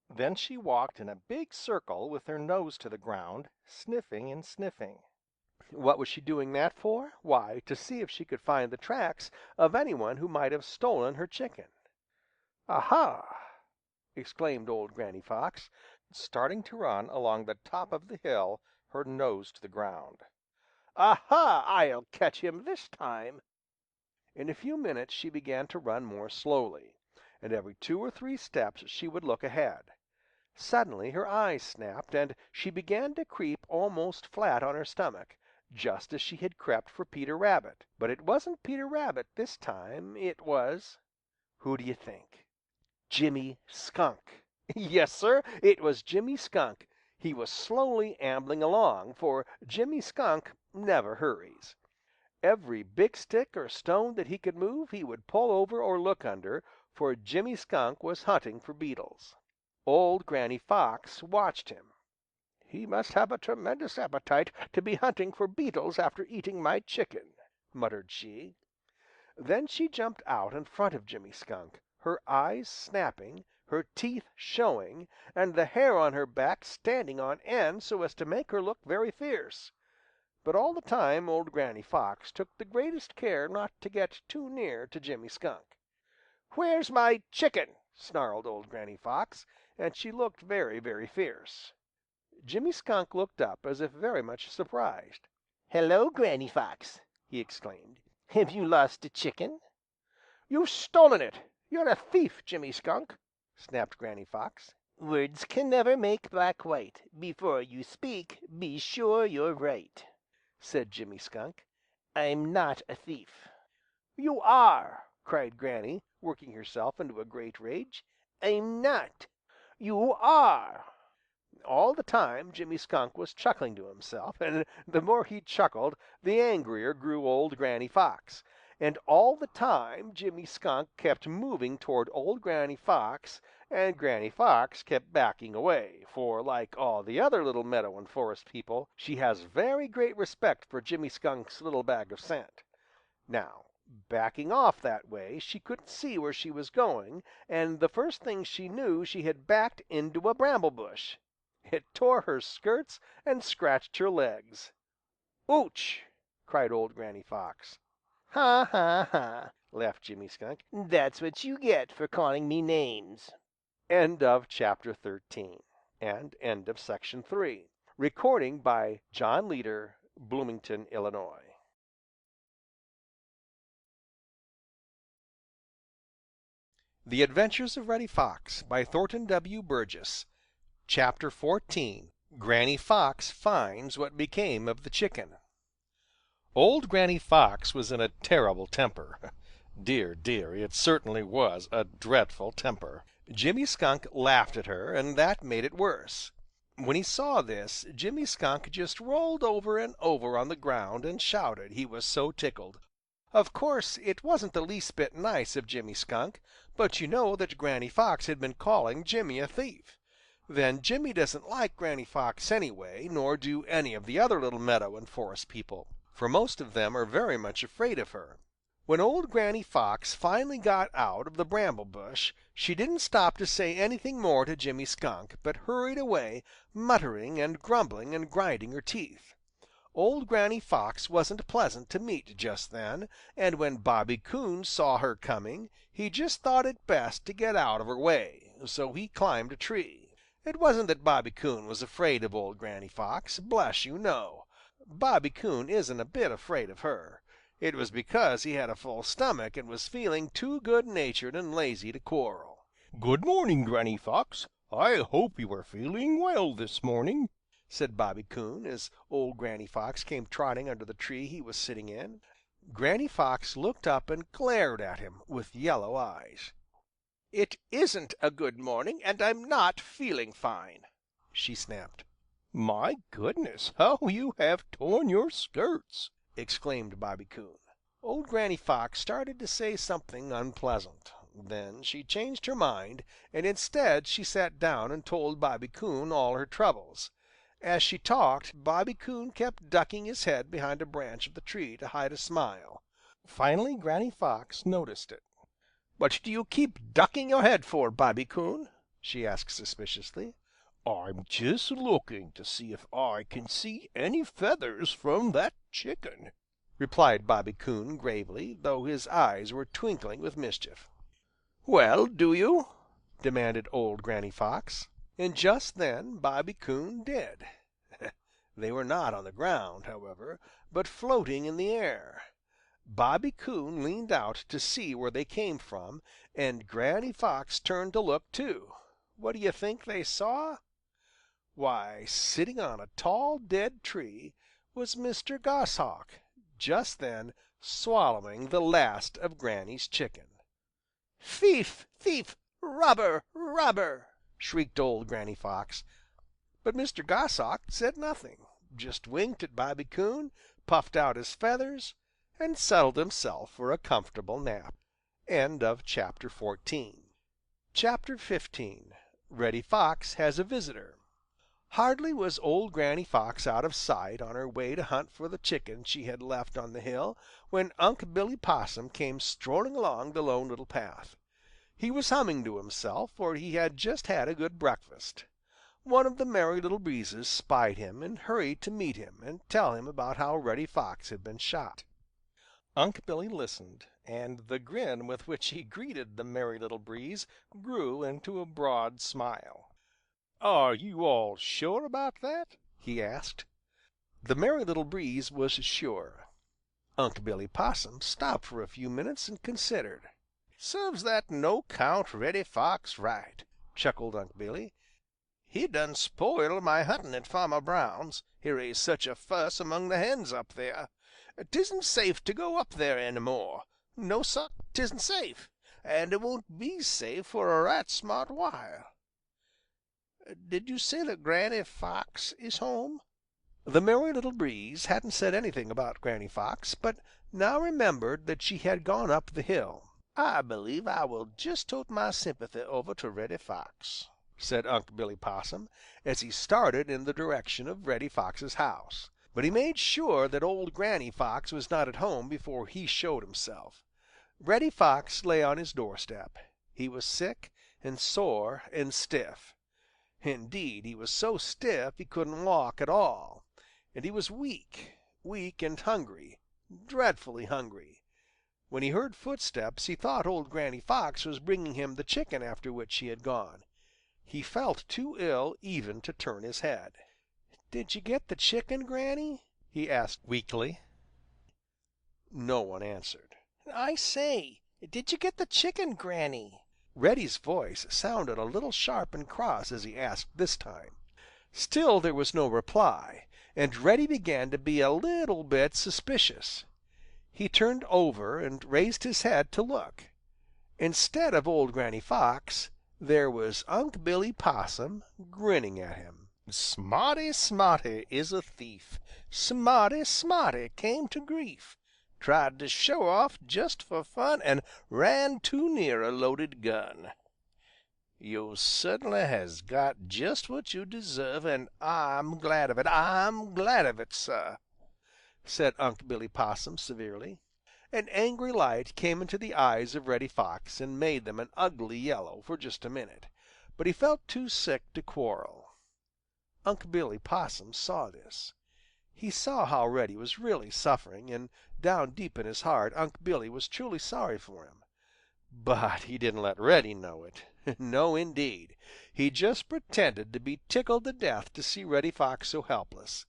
Then she walked in a big circle with her nose to the ground, sniffing and sniffing. What was she doing that for? Why, to see if she could find the tracks of anyone who might have stolen her chicken. "Aha!" exclaimed old Granny Fox, starting to run along the top of the hill, her nose to the ground. "Aha! I'll catch him this time." In a few minutes she began to run more slowly, and every 2 or 3 steps she would look ahead. Suddenly her eyes snapped, and she began to creep almost flat on her stomach, just as she had crept for Peter Rabbit. But it wasn't Peter Rabbit this time. It was, who do you think? Jimmy Skunk. Yes, Sir, it was Jimmy Skunk. He was slowly ambling along, for Jimmy Skunk never hurries. Every big stick or stone that he could move he would pull over or look under, for Jimmy Skunk was hunting for beetles. Old Granny Fox watched him. "He must have a tremendous appetite to be hunting for beetles after eating my chicken," muttered she. Then she jumped out in front of Jimmy Skunk, her eyes snapping, her teeth showing, and the hair on her back standing on end so as to make her look very fierce. But all the time old Granny Fox took the greatest care not to get too near to Jimmy Skunk. "Where's my chicken?" snarled old Granny Fox, and she looked very, very fierce. Jimmy Skunk looked up as if very much surprised. "Hello, Granny Fox!" he exclaimed. "Have you lost a chicken?" "You've stolen it! You're a thief, Jimmy Skunk!" snapped Granny Fox. "Words can never make black white. Before you speak, be sure you're right," said Jimmy Skunk. "I'm not a thief." "You are!" cried Granny, working herself into a great rage. "I'm not." "You are!" All the time Jimmy Skunk was chuckling to himself, and the more he chuckled, the angrier grew old Granny Fox. And all the time Jimmy Skunk kept moving toward old Granny Fox, and Granny Fox kept backing away, for like all the other little meadow and forest people, she has very great respect for Jimmy Skunk's little bag of scent. Now, backing off that way, she couldn't see where she was going, and the first thing she knew she had backed into a bramble bush. It tore her skirts and scratched her legs. "Ooch!" cried old Granny Fox. "Ha, ha, ha!" laughed Jimmy Skunk. "That's what you get for calling me names." End of chapter 13 and end of section 3. Recording by John Leader, Bloomington, Illinois. The Adventures of Reddy Fox by Thornton W. Burgess. Chapter 14. Granny Fox Finds What Became of the Chicken. Old Granny Fox was in a terrible temper. Dear, dear, it certainly was a dreadful temper. Jimmy Skunk laughed at her, and that made it worse. When he saw this, Jimmy Skunk just rolled over and over on the ground and shouted, he was so tickled. Of course, it wasn't the least bit nice of Jimmy Skunk, but you know that Granny Fox had been calling Jimmy a thief. Then Jimmy doesn't like Granny Fox anyway, nor do any of the other little meadow and forest people, for most of them are very much afraid of her. When old Granny Fox finally got out of the bramble bush, she didn't stop to say anything more to Jimmy Skunk, but hurried away, muttering and grumbling and grinding her teeth. Old Granny Fox wasn't pleasant to meet just then, and when Bobby Coon saw her coming, he just thought it best to get out of her way, so he climbed a tree. It wasn't that Bobby Coon was afraid of old Granny Fox, bless you, no. Bobby Coon isn't a bit afraid of her. It was because he had a full stomach and was feeling too good-natured and lazy to quarrel. "Good morning, Granny Fox. I hope you are feeling well this morning," said Bobby Coon, as old Granny Fox came trotting under the tree he was sitting in. Granny Fox looked up and glared at him with yellow eyes. "It isn't a good morning, and I'm not feeling fine," she snapped. "My goodness, how you have torn your skirts!" exclaimed Bobby Coon. Old Granny Fox started to say something unpleasant. Then she changed her mind, and instead she sat down and told Bobby Coon all her troubles. As she talked, Bobby Coon kept ducking his head behind a branch of the tree to hide a smile. Finally Granny Fox noticed it. "What do you keep ducking your head for, Bobby Coon?" she asked suspiciously. I'm just looking to see if I can see any feathers from that chicken," replied Bobby Coon gravely, though his eyes were twinkling with mischief. "Well, do you?" demanded old Granny Fox. And just then Bobby Coon did. They were not on the ground, however, but floating in the air. Bobby Coon leaned out to see where they came from, and Granny Fox turned to look too. What do you think they saw? Why, sitting on a tall dead tree was Mr. Goshawk, just then swallowing the last of Granny's chicken. "Thief! Thief! Robber! Robber!" shrieked old Granny Fox. But Mr. Goshawk said nothing, just winked at Bobby Coon, puffed out his feathers, and settled himself for a comfortable nap. Chapter 15. Reddy Fox has a visitor. Hardly was old Granny Fox out of sight on her way to hunt for the chicken she had left on the hill when Unc Billy Possum came strolling along the Lone Little Path. He was humming to himself, for he had just had a good breakfast. One of the Merry Little Breezes spied him and hurried to meet him and tell him about how Reddy Fox had been shot. Unc' Billy listened, and the grin with which he greeted the Merry Little Breeze grew into a broad smile. "Are you all sure about that?" he asked. The Merry Little Breeze was sure. Unc' Billy Possum stopped for a few minutes and considered. "Serves that no-count Reddy Fox right," chuckled Unc' Billy. "He done spoiled my hunting at Farmer Brown's. He raised such a fuss among the hens up there. 'Tisn't safe to go up there any more. No, Sah, 'tisn't safe, and it won't be safe for a right smart while. Did you say that Granny Fox is home?" The Merry Little Breeze hadn't said anything about Granny Fox, but now remembered that she had gone up the hill. "I believe I will just tote my sympathy over to Reddy Fox," said Unc' Billy Possum, as he started in the direction of Reddy Fox's house. But he made sure that old Granny Fox was not at home before he showed himself. Reddy Fox lay on his doorstep. He was sick and sore and stiff. Indeed, he was so stiff he couldn't walk at all, and he was weak and hungry, dreadfully hungry. When he heard footsteps, he thought old Granny Fox was bringing him the chicken after which he had gone. He felt too ill even to turn his head. "Did you get the chicken, Granny?" he asked weakly. No one answered. "I say, did you get the chicken, Granny?" Reddy's voice sounded a little sharp and cross as he asked this time. Still there was no reply, and Reddy began to be a little bit suspicious. He turned over and raised his head to look. Instead of old Granny Fox, there was Unc' Billy Possum grinning at him. "Smarty, Smarty is a thief. Smarty, Smarty came to grief. Tried to show off just for fun and ran too near a loaded gun. Yo' certainly has got just what you deserve, and I'm glad of it. I'm glad of it, sah," said Unc' Billy Possum severely. An angry light came into the eyes of Reddy Fox and made them an ugly yellow for just a minute, but he felt too sick to quarrel. Unc' Billy Possum saw this. He saw how Reddy was really suffering, and down deep in his heart Unc' Billy was truly sorry for him. But he didn't let Reddy know it. No, indeed. He just pretended to be tickled to death to see Reddy Fox so helpless.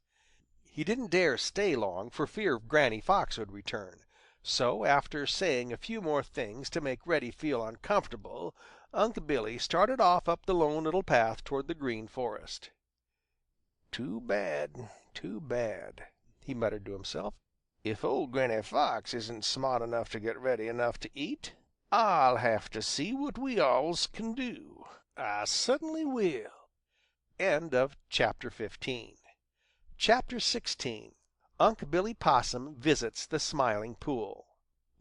He didn't dare stay long for fear Granny Fox would return. So, after saying a few more things to make Reddy feel uncomfortable, Unc' Billy started off up the Lone Little Path toward the Green Forest. Too bad, too bad," he muttered to himself. "If old Granny Fox isn't smart enough to get ready enough to eat, I'll have to see what we alls can do. I certainly will." Chapter 16. Unc' Billy Possum visits the Smiling Pool.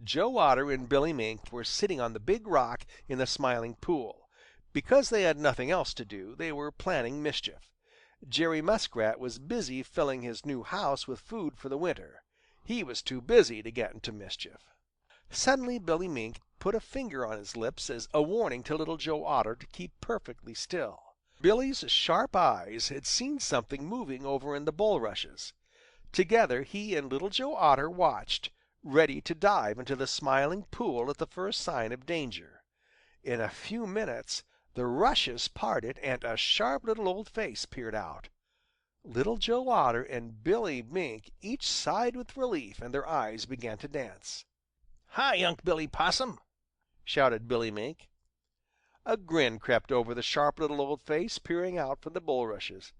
Joe Otter and Billy Mink were sitting on the big rock in the Smiling Pool. Because they had nothing else to do, they were planning mischief. Jerry Muskrat was busy filling his new house with food for the winter. He was too busy to get into mischief. Suddenly Billy Mink put a finger on his lips as a warning to Little Joe Otter to keep perfectly still. Billy's sharp eyes had seen something moving over in the bulrushes. Together he and Little Joe Otter watched, ready to dive into the Smiling Pool at the first sign of danger. In a few minutes the rushes parted and a sharp little old face peered out. Little Joe Otter and Billy Mink each sighed with relief, and their eyes began to dance. "Hi, Unc Billy Possum!" shouted Billy Mink. A grin crept over the sharp little old face peering out from the bulrushes.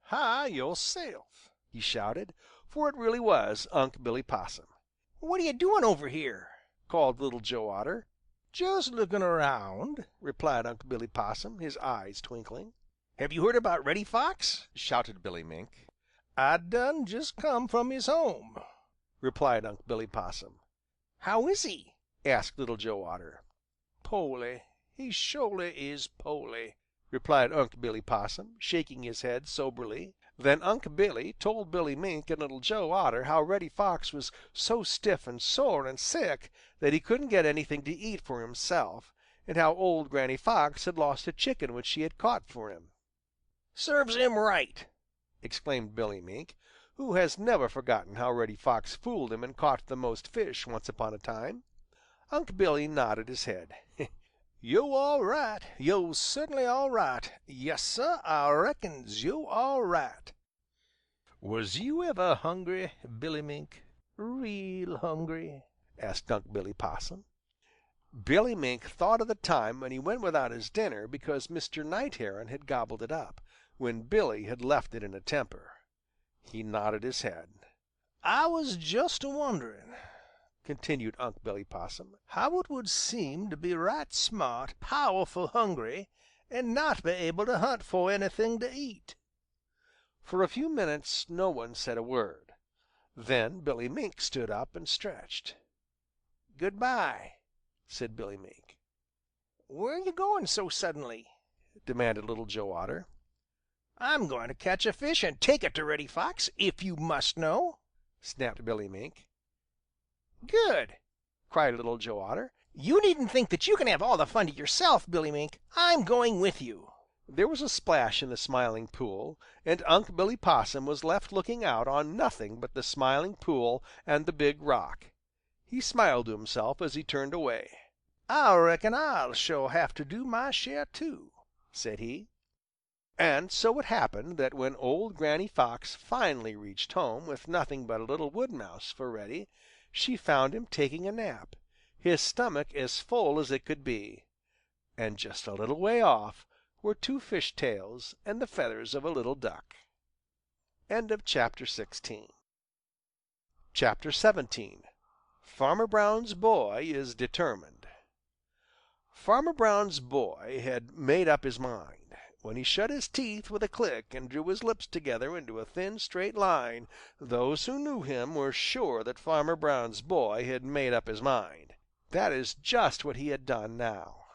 "Hi yourself!" he shouted, for it really was Unc Billy Possum. "What are you doing over here?" called Little Joe Otter. "Just looking around," replied Unc Billy Possum, his eyes twinkling. "Have you heard about Reddy Fox?" shouted Billy Mink. "I done just come from his home," replied Unc Billy Possum. "How is he?" asked Little Joe Otter. "Po'ly. He surely is po'ly," replied Unc Billy Possum, shaking his head soberly. Then Unc Billy told Billy Mink and Little Joe Otter how Reddy Fox was so stiff and sore and sick that he couldn't get anything to eat for himself, and how old Granny Fox had lost a chicken which she had caught for him. "Serves him right!" exclaimed Billy Mink, who has never forgotten how Reddy Fox fooled him and caught the most fish once upon a time. Unc Billy nodded his head. "Yo' all right. Yo' certainly all right. Yes, Sah, I reckons yo' all right." "Was you ever hungry, Billy Mink? Real hungry?" asked Unc Billy Possum. Billy Mink thought of the time when he went without his dinner because Mr. Night Heron had gobbled it up, when Billy had left it in a temper. He nodded his head. "I was just a-wondering," continued Unc Billy Possum, "how it would seem to be right smart, powerful hungry, and not be able to hunt for anything to eat." For a few minutes no one said a word. Then Billy Mink stood up and stretched. "Good by," said Billy Mink. "Where are you going so suddenly?" demanded Little Joe Otter. "I'm going to catch a fish and take it to Reddy Fox, if you must know," snapped Billy Mink. "Good!" cried Little Joe Otter. "You needn't think that you can have all the fun to yourself, Billy Mink. I'm going with you." There was a splash in the Smiling Pool, and Unc Billy Possum was left looking out on nothing but the Smiling Pool and the Big Rock. He smiled to himself as he turned away. "I reckon I'll sure have to do my share too," said he. And so it happened that when old Granny Fox finally reached home with nothing but a little wood mouse for Reddy, she found him taking a nap, his stomach as full as it could be. And just a little way off were two fish tails and the feathers of a little duck. Chapter 17. Farmer Brown's Boy is Determined. Farmer Brown's boy had made up his mind. When he shut his teeth with a click and drew his lips together into a thin straight line, those who knew him were sure that Farmer Brown's boy had made up his mind. That is just what he had done now.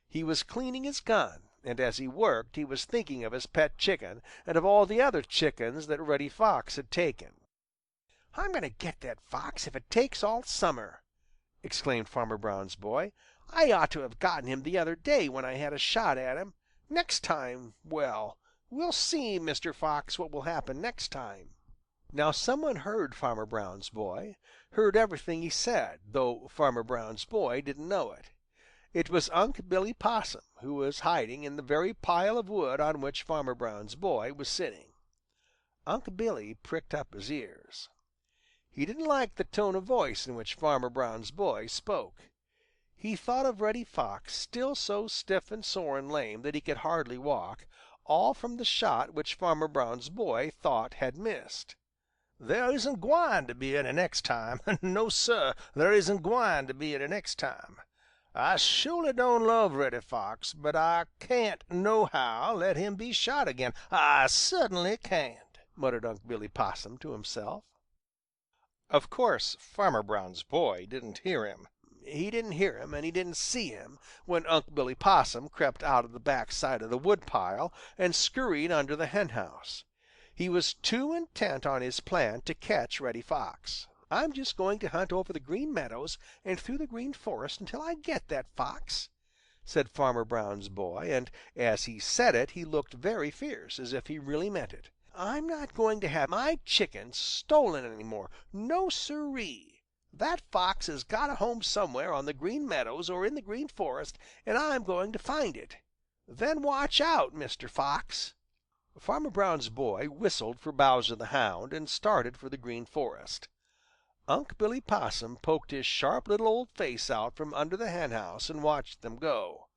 He was cleaning his gun, and as he worked he was thinking of his pet chicken and of all the other chickens that Reddy Fox had taken. "I'm going to get that fox if it takes all summer!" exclaimed Farmer Brown's boy. "I ought to have gotten him the other day when I had a shot at him. Next time, well, we'll see, Mr. Fox, what will happen next time." Now some one heard Farmer Brown's boy, heard everything he said, though Farmer Brown's boy didn't know it. It was Unc Billy Possum, who was hiding in the very pile of wood on which Farmer Brown's boy was sitting. Unc Billy pricked up his ears. He didn't like the tone of voice in which Farmer Brown's boy spoke. He thought of Reddy Fox, still so stiff and sore and lame that he could hardly walk, all from the shot which Farmer Brown's boy thought had missed. "There isn't gwine to be any next time. No, sir, there isn't gwine to be any next time. I surely don't love Reddy Fox, but I can't nohow let him be shot again. I certainly can't," muttered Unc Billy Possum to himself. Of course Farmer Brown's boy didn't hear him. He didn't hear him and he didn't see him when Unc' Billy Possum crept out of the back side of the woodpile and scurried under the henhouse. He was too intent on his plan to catch Reddy Fox. "I'm just going to hunt over the Green Meadows and through the Green Forest until I get that fox," said Farmer Brown's boy, and as he said it he looked very fierce, as if he really meant it. "I'm not going to have my chickens stolen any more. No, siree! That fox has got a home somewhere on the Green Meadows or in the Green Forest, and I'm going to find it. Then watch out, Mr. Fox." Farmer Brown's boy whistled for Bowser the Hound and started for the Green Forest. Unc' Billy Possum poked his sharp little old face out from under the henhouse and watched them go.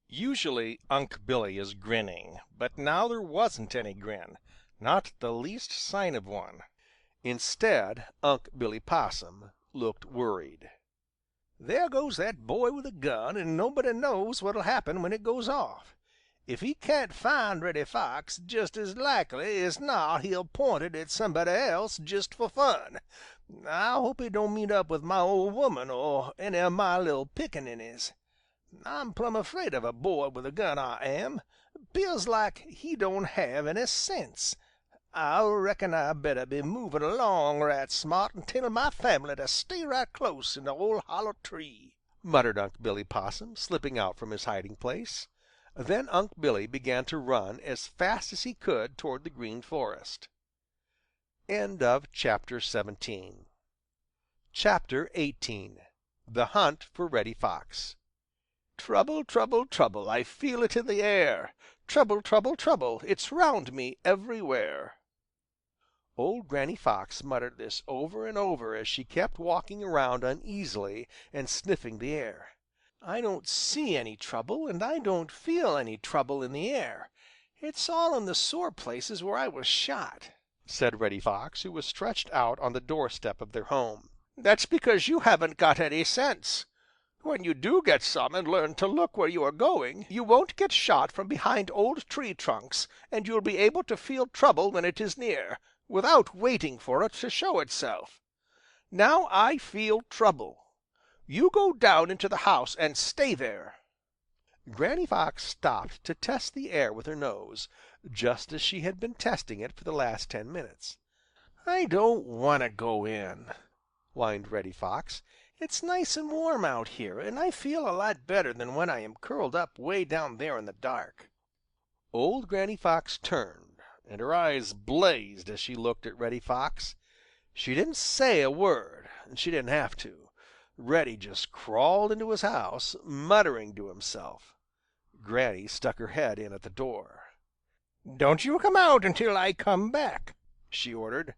Usually Unc' Billy is grinning, but now there wasn't any grin, not the least sign of one. Instead, Unc' Billy Possum looked worried. "There goes that boy with a gun, and nobody knows what'll happen when it goes off. If he can't find Reddy Fox, just as likely as not he'll point it at somebody else just for fun. I hope he don't meet up with my old woman or any of my little pickaninnies. I'm plumb afraid of a boy with a gun, I am. 'Pears like he don't have any sense. I reckon I better be moving along right smart and tell my family to stay right close in the old hollow tree," muttered Unc' Billy Possum, slipping out from his hiding place. Then Unc' Billy began to run as fast as he could toward the Green Forest. Chapter 18. The Hunt for Reddy Fox. "Trouble, trouble, trouble, I feel it in the air. Trouble, trouble, trouble, it's round me everywhere." Old Granny Fox muttered this over and over as she kept walking around uneasily and sniffing the air. "I don't see any trouble, and I don't feel any trouble in the air. It's all in the sore places where I was shot," said Reddy Fox, who was stretched out on the doorstep of their home. "That's because you haven't got any sense. When you do get some and learn to look where you are going, you won't get shot from behind old tree trunks, and you'll be able to feel trouble when it is near, without waiting for it to show itself. Now I feel trouble. You go down into the house and stay there." Granny Fox stopped to test the air with her nose, just as she had been testing it for the last 10 minutes. "I don't want to go in," whined Reddy Fox. "It's nice and warm out here, and I feel a lot better than when I am curled up way down there in the dark." Old Granny Fox turned, and her eyes blazed as she looked at Reddy Fox. She didn't say a word, and she didn't have to. Reddy just crawled into his house, muttering to himself. Granny stuck her head in at the door. "Don't you come out until I come back," she ordered.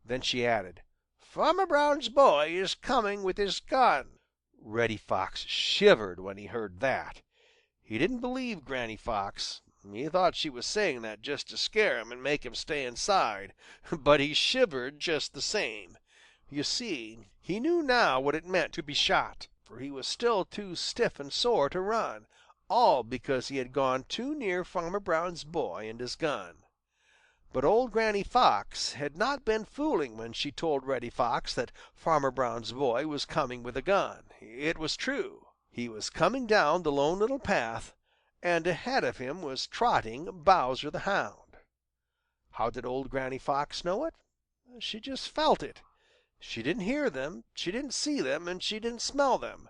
Then she added, "Farmer Brown's boy is coming with his gun." Reddy Fox shivered when he heard that. He didn't believe Granny Fox. He thought she was saying that just to scare him and make him stay inside, but he shivered just the same. You see, he knew now what it meant to be shot, for he was still too stiff and sore to run, all because he had gone too near Farmer Brown's boy and his gun. But old Granny Fox had not been fooling when she told Reddy Fox that Farmer Brown's boy was coming with a gun. It was true. He was coming down the Lone Little Path, and ahead of him was trotting Bowser the Hound. How did old Granny Fox know it? She just felt it. She didn't hear them, she didn't see them, and she didn't smell them.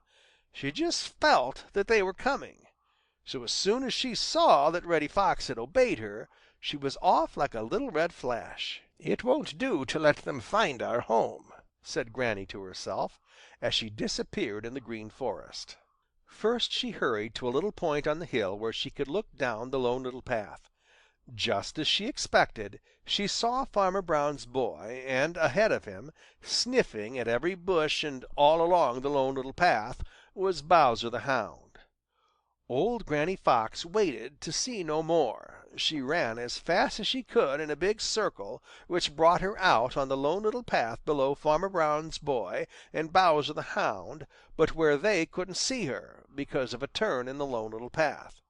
She just felt that they were coming. So as soon as she saw that Reddy Fox had obeyed her, she was off like a little red flash. "It won't do to let them find our home," said Granny to herself, as she disappeared in the Green Forest. First she hurried to a little point on the hill where she could look down the Lone Little Path. Just as she expected, she saw Farmer Brown's boy, and ahead of him, sniffing at every bush and all along the Lone Little Path, was Bowser the Hound. Old Granny Fox waited to see no more. She ran as fast as she could in a big circle, which brought her out on the Lone Little Path below Farmer Brown's boy and Bowser the Hound, but where they couldn't see her, because of a turn in the Lone Little Path.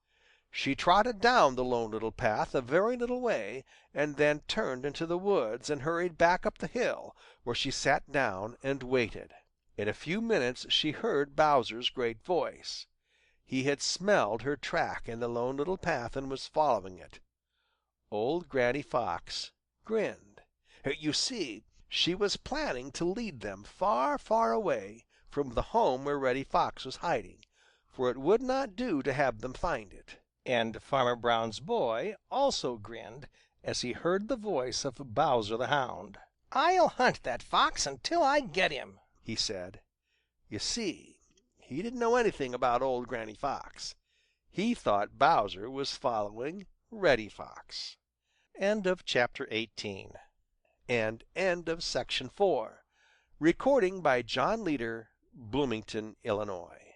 She trotted down the Lone Little Path a very little way, and then turned into the woods and hurried back up the hill, where she sat down and waited. In a few minutes she heard Bowser's great voice. He had smelled her track in the Lone Little Path and was following it. Old Granny Fox grinned. You see, she was planning to lead them far, far away from the home where Reddy Fox was hiding, for it would not do to have them find it. And Farmer Brown's boy also grinned as he heard the voice of Bowser the Hound. "I'll hunt that fox until I get him," he said. You see, he didn't know anything about old Granny Fox. He thought Bowser was following Reddy Fox. End of chapter 18. And end of section 4. Recording by John Leader, Bloomington, Illinois.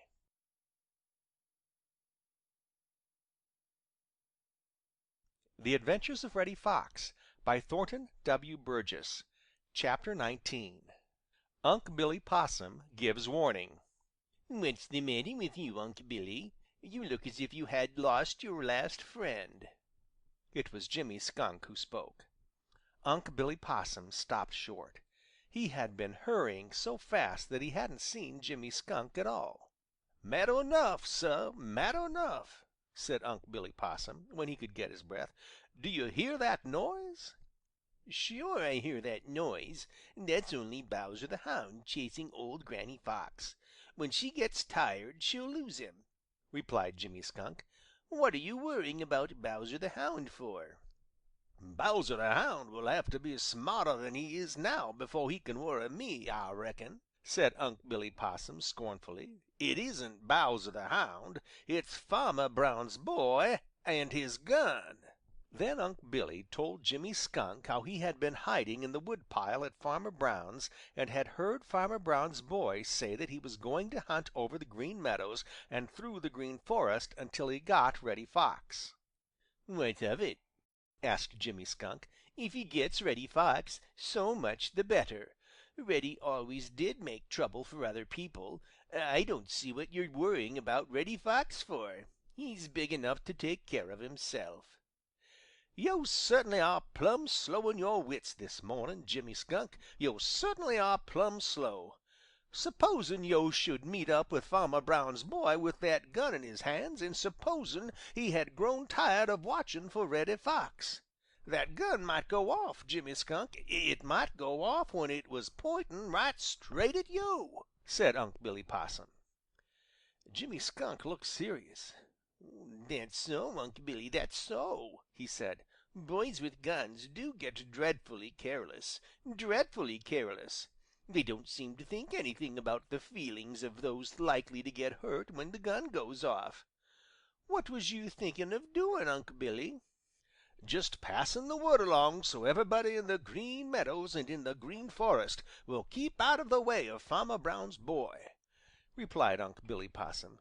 The Adventures of Reddy Fox by Thornton W. Burgess. Chapter 19. Unc Billy Possum gives warning. "What's the matter with you, Unc Billy? You look as if you had lost your last friend." It was Jimmy Skunk who spoke. Unc Billy Possum stopped short. He had been hurrying so fast that he hadn't seen Jimmy Skunk at all. "Mad enough, sah, mad enough," said Unc Billy Possum, when he could get his breath. "Do you hear that noise?" "Sure I hear that noise. That's only Bowser the Hound chasing old Granny Fox. When she gets tired, she'll lose him," replied Jimmy Skunk. "What are you worrying about Bowser the Hound for?" "Bowser the Hound will have to be smarter than he is now before he can worry me, I reckon," said Unc Billy Possum scornfully. "It isn't Bowser the Hound, it's Farmer Brown's boy and his gun." Then Unc Billy told Jimmy Skunk how he had been hiding in the woodpile at Farmer Brown's and had heard Farmer Brown's boy say that he was going to hunt over the Green Meadows and through the Green Forest until he got Reddy Fox. "What of it?" asked Jimmy Skunk. "If he gets Reddy Fox, so much the better. Reddy always did make trouble for other people. I don't see what you're worrying about Reddy Fox for. He's big enough to take care of himself." "Yo' cert'nly are plumb slow in your wits this morning, Jimmy Skunk. Yo' cert'nly are plumb slow. Supposin' yo' should meet up with Farmer Brown's boy with that gun in his hands, and supposin' he had grown tired of watching for Reddy Fox. That gun might go off, Jimmy Skunk. It might go off when it was pointing right straight at yo'," said Unc Billy Possum. Jimmy Skunk looked serious. "That's so, Unc Billy, that's so," he said. "Boys with guns do get dreadfully careless, dreadfully careless. They don't seem to think anything about the feelings of those likely to get hurt when the gun goes off. What was you thinking of doing, Unc Billy?" "Just passing the word along so everybody in the Green Meadows and in the Green Forest will keep out of the way of Farmer Brown's boy," replied Unc Billy Possum.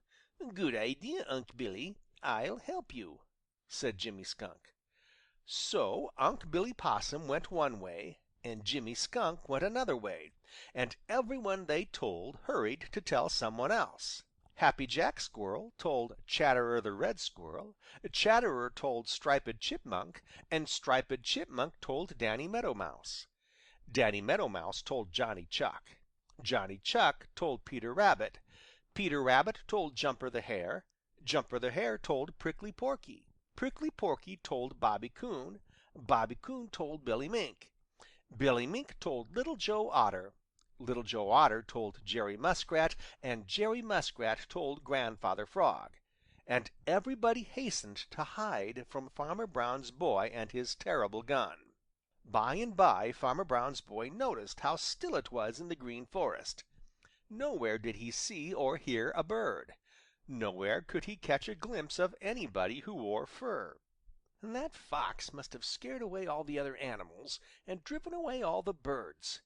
"Good idea, Unc Billy. I'll help you," said Jimmy Skunk. So Unc Billy Possum went one way, and Jimmy Skunk went another way, and everyone they told hurried to tell someone else. Happy Jack Squirrel told Chatterer the Red Squirrel, Chatterer told Striped Chipmunk, and Striped Chipmunk told Danny Meadow Mouse. Danny Meadow Mouse told Johnny Chuck. Johnny Chuck told Peter Rabbit. Peter Rabbit told Jumper the Hare. Jumper the Hare told Prickly Porky. Prickly Porky told Bobby Coon. Bobby Coon told Billy Mink. Billy Mink told Little Joe Otter. Little Joe Otter told Jerry Muskrat, and Jerry Muskrat told Grandfather Frog. And everybody hastened to hide from Farmer Brown's boy and his terrible gun. By and by Farmer Brown's boy noticed how still it was in the Green Forest. Nowhere did he see or hear a bird. Nowhere could he catch a glimpse of anybody who wore fur. "That fox must have scared away all the other animals and driven away all the birds.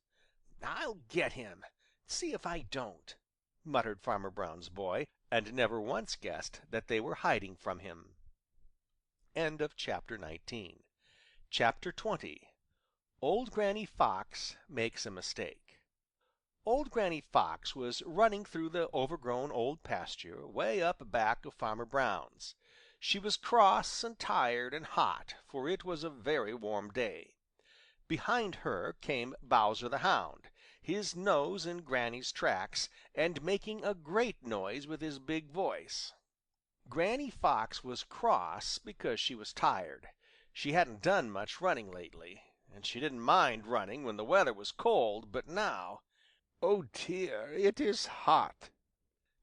I'll get him. See if I don't," muttered Farmer Brown's boy, and never once guessed that they were hiding from him. End of chapter 19. Chapter 20. Old Granny Fox Makes a Mistake. Old Granny Fox was running through the overgrown old pasture way up back of Farmer Brown's. She was cross and tired and hot, for it was a very warm day. Behind her came Bowser the Hound, his nose in Granny's tracks, and making a great noise with his big voice. Granny Fox was cross because she was tired. She hadn't done much running lately, and she didn't mind running when the weather was cold, but now, "Oh dear, it is hot,"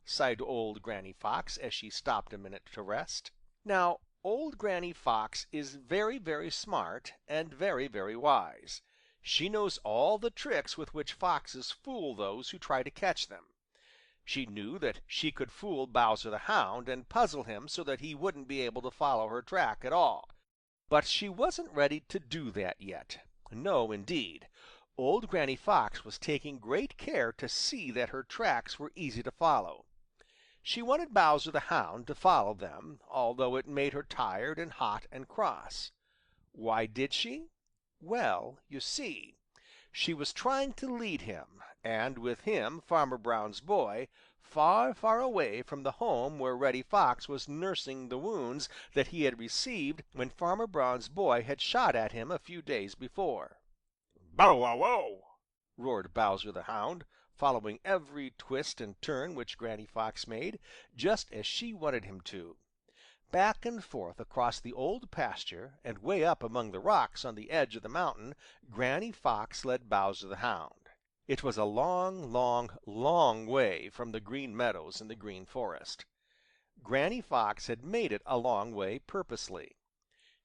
sighed old Granny Fox as she stopped a minute to rest. Now, old Granny Fox is very, very smart and very, very wise. She knows all the tricks with which foxes fool those who try to catch them. She knew that she could fool Bowser the Hound and puzzle him so that he wouldn't be able to follow her track at all. But she wasn't ready to do that yet. No, indeed. Old Granny Fox was taking great care to see that her tracks were easy to follow. She wanted Bowser the Hound to follow them, although it made her tired and hot and cross. Why did she? Well, you see, she was trying to lead him, and with him Farmer Brown's boy, far, far away from the home where Reddy Fox was nursing the wounds that he had received when Farmer Brown's boy had shot at him a few days before. "Bow wow wow!" roared Bowser the Hound, following every twist and turn which Granny Fox made, just as she wanted him to. Back and forth across the Old Pasture and way up among the rocks on the edge of the mountain, Granny Fox led Bowser the Hound. It was a long, long, long way from the Green Meadows in the Green Forest. Granny Fox had made it a long way purposely.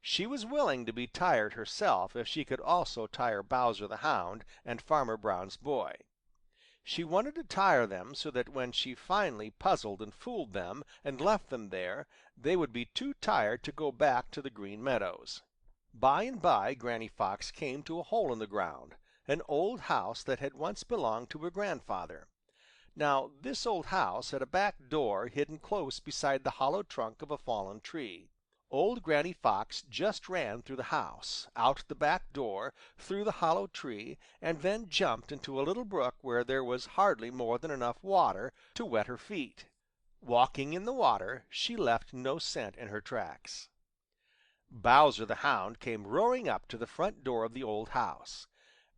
She was willing to be tired herself if she could also tire Bowser the Hound and Farmer Brown's boy. She wanted to tire them so that when she finally puzzled and fooled them and left them there, they would be too tired to go back to the Green Meadows. By and by Granny Fox came to a hole in the ground, an old house that had once belonged to her grandfather. Now this old house had a back door hidden close beside the hollow trunk of a fallen tree. Old Granny Fox just ran through the house, out the back door, through the hollow tree, and then jumped into a little brook where there was hardly more than enough water to wet her feet. Walking in the water, she left no scent in her tracks. Bowser the Hound came roaring up to the front door of the old house.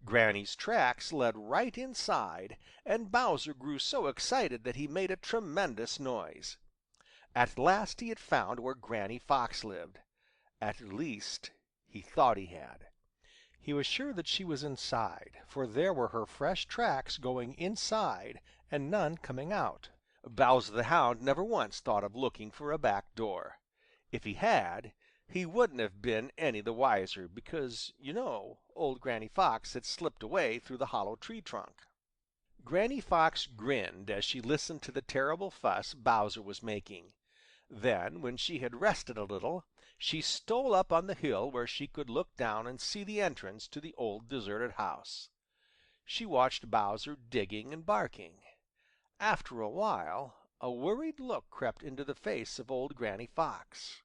Granny's tracks led right inside, and Bowser grew so excited that he made a tremendous noise. At last he had found where Granny Fox lived. At least, he thought he had. He was sure that she was inside, for there were her fresh tracks going inside and none coming out. Bowser the Hound never once thought of looking for a back door. If he had, he wouldn't have been any the wiser, because, you know, old Granny Fox had slipped away through the hollow tree trunk. Granny Fox grinned as she listened to the terrible fuss Bowser was making. Then, when she had rested a little, she stole up on the hill where she could look down and see the entrance to the old deserted house. She watched Bowser digging and barking. After a while, a worried look crept into the face of old Granny Fox.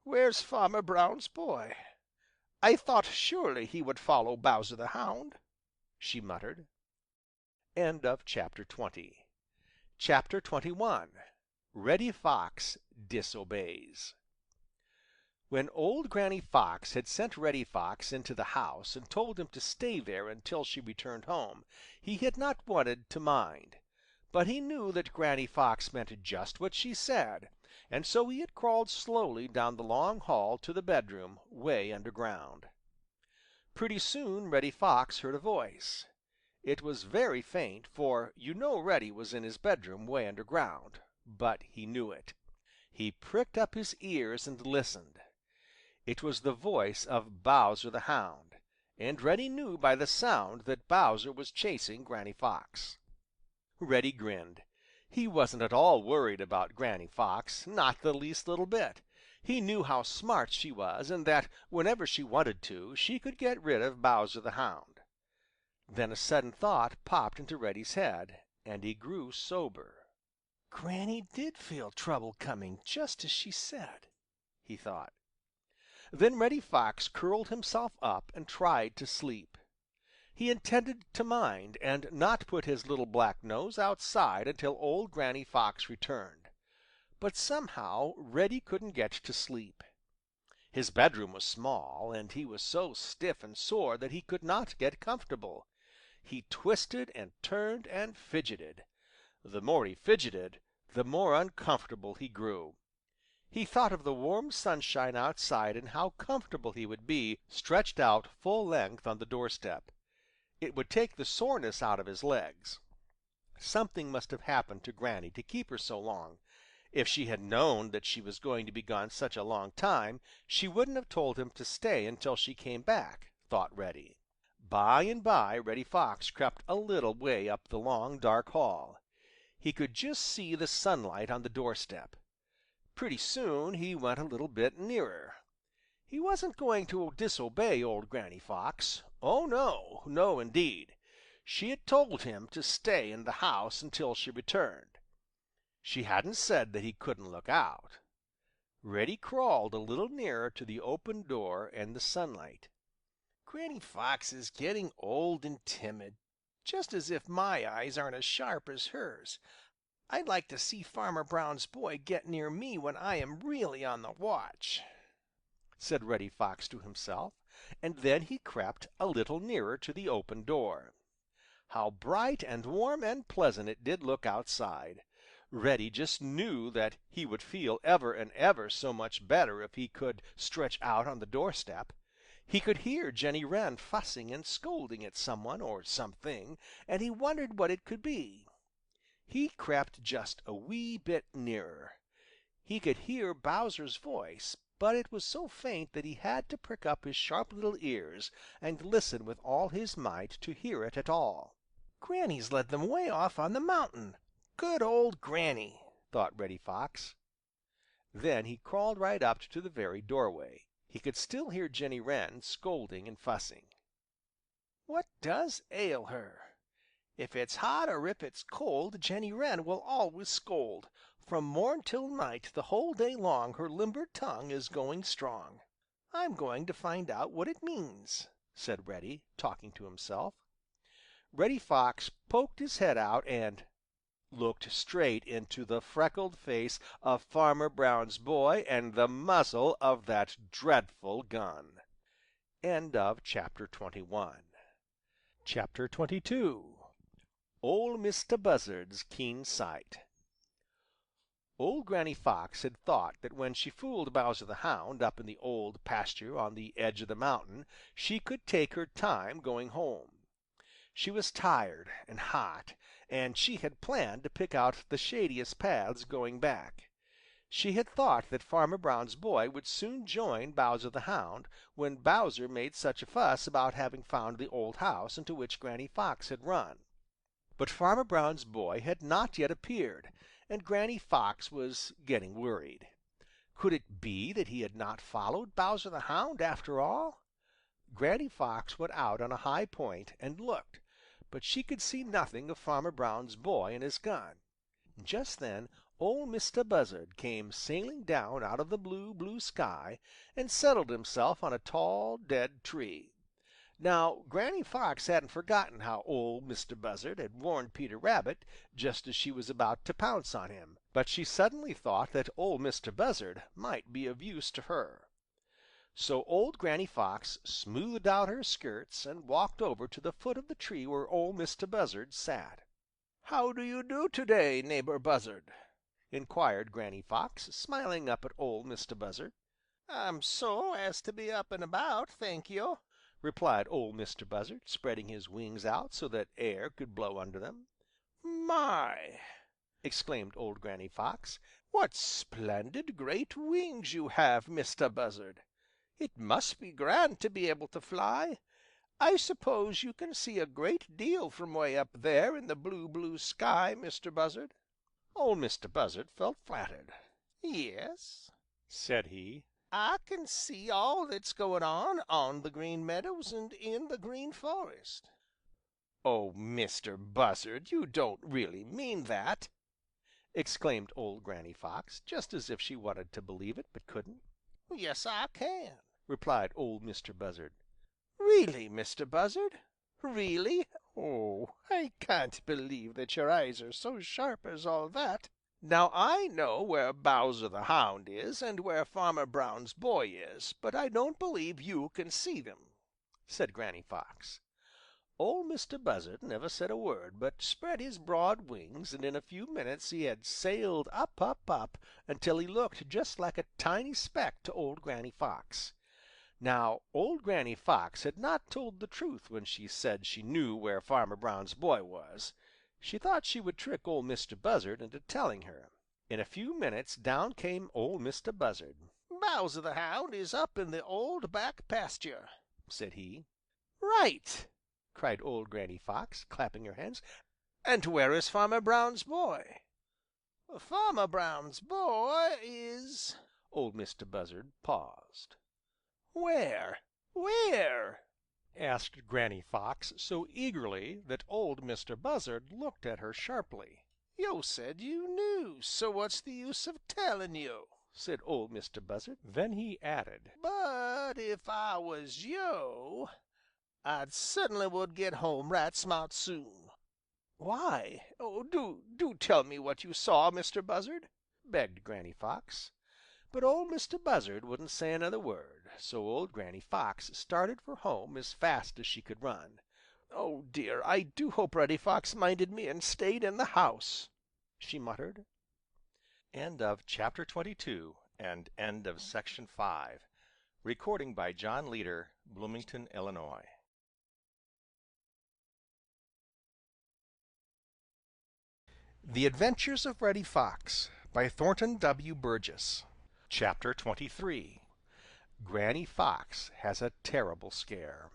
Where's Farmer Brown's boy? I thought surely he would follow Bowser the Hound, she muttered. End of chapter 20. Chapter 21. Reddy Fox Disobeys. When old Granny Fox had sent Reddy Fox into the house and told him to stay there until she returned home, he had not wanted to mind. But he knew that Granny Fox meant just what she said, and so he had crawled slowly down the long hall to the bedroom way underground. Pretty soon Reddy Fox heard a voice. It was very faint, for you know Reddy was in his bedroom way underground, but he knew it. He pricked up his ears and listened. It was the voice of Bowser the Hound, and Reddy knew by the sound that Bowser was chasing Granny Fox. Reddy grinned. He wasn't at all worried about Granny Fox, not the least little bit. He knew how smart she was and that whenever she wanted to, she could get rid of Bowser the Hound. Then a sudden thought popped into Reddy's head, and he grew sober. Granny did feel trouble coming, just as she said, he thought. Then Reddy Fox curled himself up and tried to sleep. He intended to mind and not put his little black nose outside until old Granny Fox returned. But somehow Reddy couldn't get to sleep. His bedroom was small, and he was so stiff and sore that he could not get comfortable. He twisted and turned and fidgeted. The more he fidgeted, the more uncomfortable he grew. He thought of the warm sunshine outside and how comfortable he would be stretched out full length on the doorstep. It would take the soreness out of his legs. Something must have happened to Granny to keep her so long. If she had known that she was going to be gone such a long time, she wouldn't have told him to stay until she came back, thought Reddy. By and by Reddy Fox crept a little way up the long, dark hall. He could just see the sunlight on the doorstep. Pretty soon he went a little bit nearer. He wasn't going to disobey old Granny Fox. Oh, no, no, indeed. She had told him to stay in the house until she returned. She hadn't said that he couldn't look out. Reddy crawled a little nearer to the open door and the sunlight. Granny Fox is getting old and timid, just as if my eyes aren't as sharp as hers. I'd like to see Farmer Brown's boy get near me when I am really on the watch," said Reddy Fox to himself, and then he crept a little nearer to the open door. How bright and warm and pleasant it did look outside! Reddy just knew that he would feel ever and ever so much better if he could stretch out on the doorstep. He could hear Jenny Wren fussing and scolding at some one or something, and he wondered what it could be. He crept just a wee bit nearer. He could hear Bowser's voice, but it was so faint that he had to prick up his sharp little ears and listen with all his might to hear it at all. "Granny's led them way off on the mountain. Good old Granny," thought Reddy Fox. Then he crawled right up to the very doorway. He could still hear Jenny Wren scolding and fussing. "What does ail her? If it's hot or if it's cold, Jenny Wren will always scold. From morn till night, the whole day long, her limber tongue is going strong. I'm going to find out what it means," said Reddy, talking to himself. Reddy Fox poked his head out and looked straight into the freckled face of Farmer Brown's boy and the muzzle of that dreadful gun. Chapter 21. Chapter 22. Old Mister Buzzard's Keen Sight. Old Granny Fox had thought that when she fooled Bowser the Hound up in the old pasture on the edge of the mountain, she could take her time going home. She was tired and hot, and she had planned to pick out the shadiest paths going back. She had thought that Farmer Brown's boy would soon join Bowser the Hound when Bowser made such a fuss about having found the old house into which Granny Fox had run. But Farmer Brown's boy had not yet appeared, and Granny Fox was getting worried. Could it be that he had not followed Bowser the Hound after all? Granny Fox went out on a high point and looked, but she could see nothing of Farmer Brown's boy and his gun. Just then old Mr. Buzzard came sailing down out of the blue, blue sky and settled himself on a tall, dead tree. Now Granny Fox hadn't forgotten how old Mr. Buzzard had warned Peter Rabbit just as she was about to pounce on him, but she suddenly thought that old Mr. Buzzard might be of use to her. So old Granny Fox smoothed out her skirts and walked over to the foot of the tree where old Mr. Buzzard sat. "How do you do today, neighbor Buzzard?" inquired Granny Fox, smiling up at old Mr. Buzzard. "I'm so as to be up and about, thank you," replied old Mr. Buzzard, spreading his wings out so that air could blow under them. "My!" exclaimed old Granny Fox. "What splendid great wings you have, Mr. Buzzard! It must be grand to be able to fly. I suppose you can see a great deal from way up there in the blue, blue sky, Mr. Buzzard." Old Mr. Buzzard felt flattered. "Yes," said he, "I can see all that's going on the Green Meadows and in the Green Forest." "Oh, Mr. Buzzard, you don't really mean that!" exclaimed old Granny Fox, just as if she wanted to believe it but couldn't. "Yes, I can," replied old Mr. Buzzard. "Really, Mr. Buzzard? Really? Oh, I can't believe that your eyes are so sharp as all that." Now I know where Bowser the Hound is and where Farmer Brown's boy is, but I don't believe you can see them," said Granny Fox. Old Mr. Buzzard never said a word, but spread his broad wings, and in a few minutes he had sailed up, up, up, until he looked just like a tiny speck to old Granny Fox. Now old Granny Fox had not told the truth when she said she knew where Farmer Brown's boy was. She thought she would trick old Mr. Buzzard into telling her. In a few minutes down came old Mr. Buzzard. Bowser the Hound is up in the old back pasture," said he. "Right!" cried old Granny Fox, clapping her hands. "And where is Farmer Brown's boy?" "Farmer Brown's boy is—" Old Mr. Buzzard paused. "Where? Where?" asked Granny Fox so eagerly that old Mr. Buzzard looked at her sharply. "Yo' said you knew, so what's the use of telling you?" said old Mr. Buzzard. Then he added, "But if I was yo', I'd certainly would get home right smart soon." "Why? Oh, do tell me what you saw, Mr. Buzzard," begged Granny Fox. But old Mr. Buzzard wouldn't say another word, so old Granny Fox started for home as fast as she could run. "Oh dear, I do hope Reddy Fox minded me and stayed in the house," she muttered. End of chapter 22 and end of section 5. Recording by John Leader, Bloomington, Illinois. The Adventures of Reddy Fox by Thornton W. Burgess. Chapter 23. Granny Fox Has a Terrible Scare.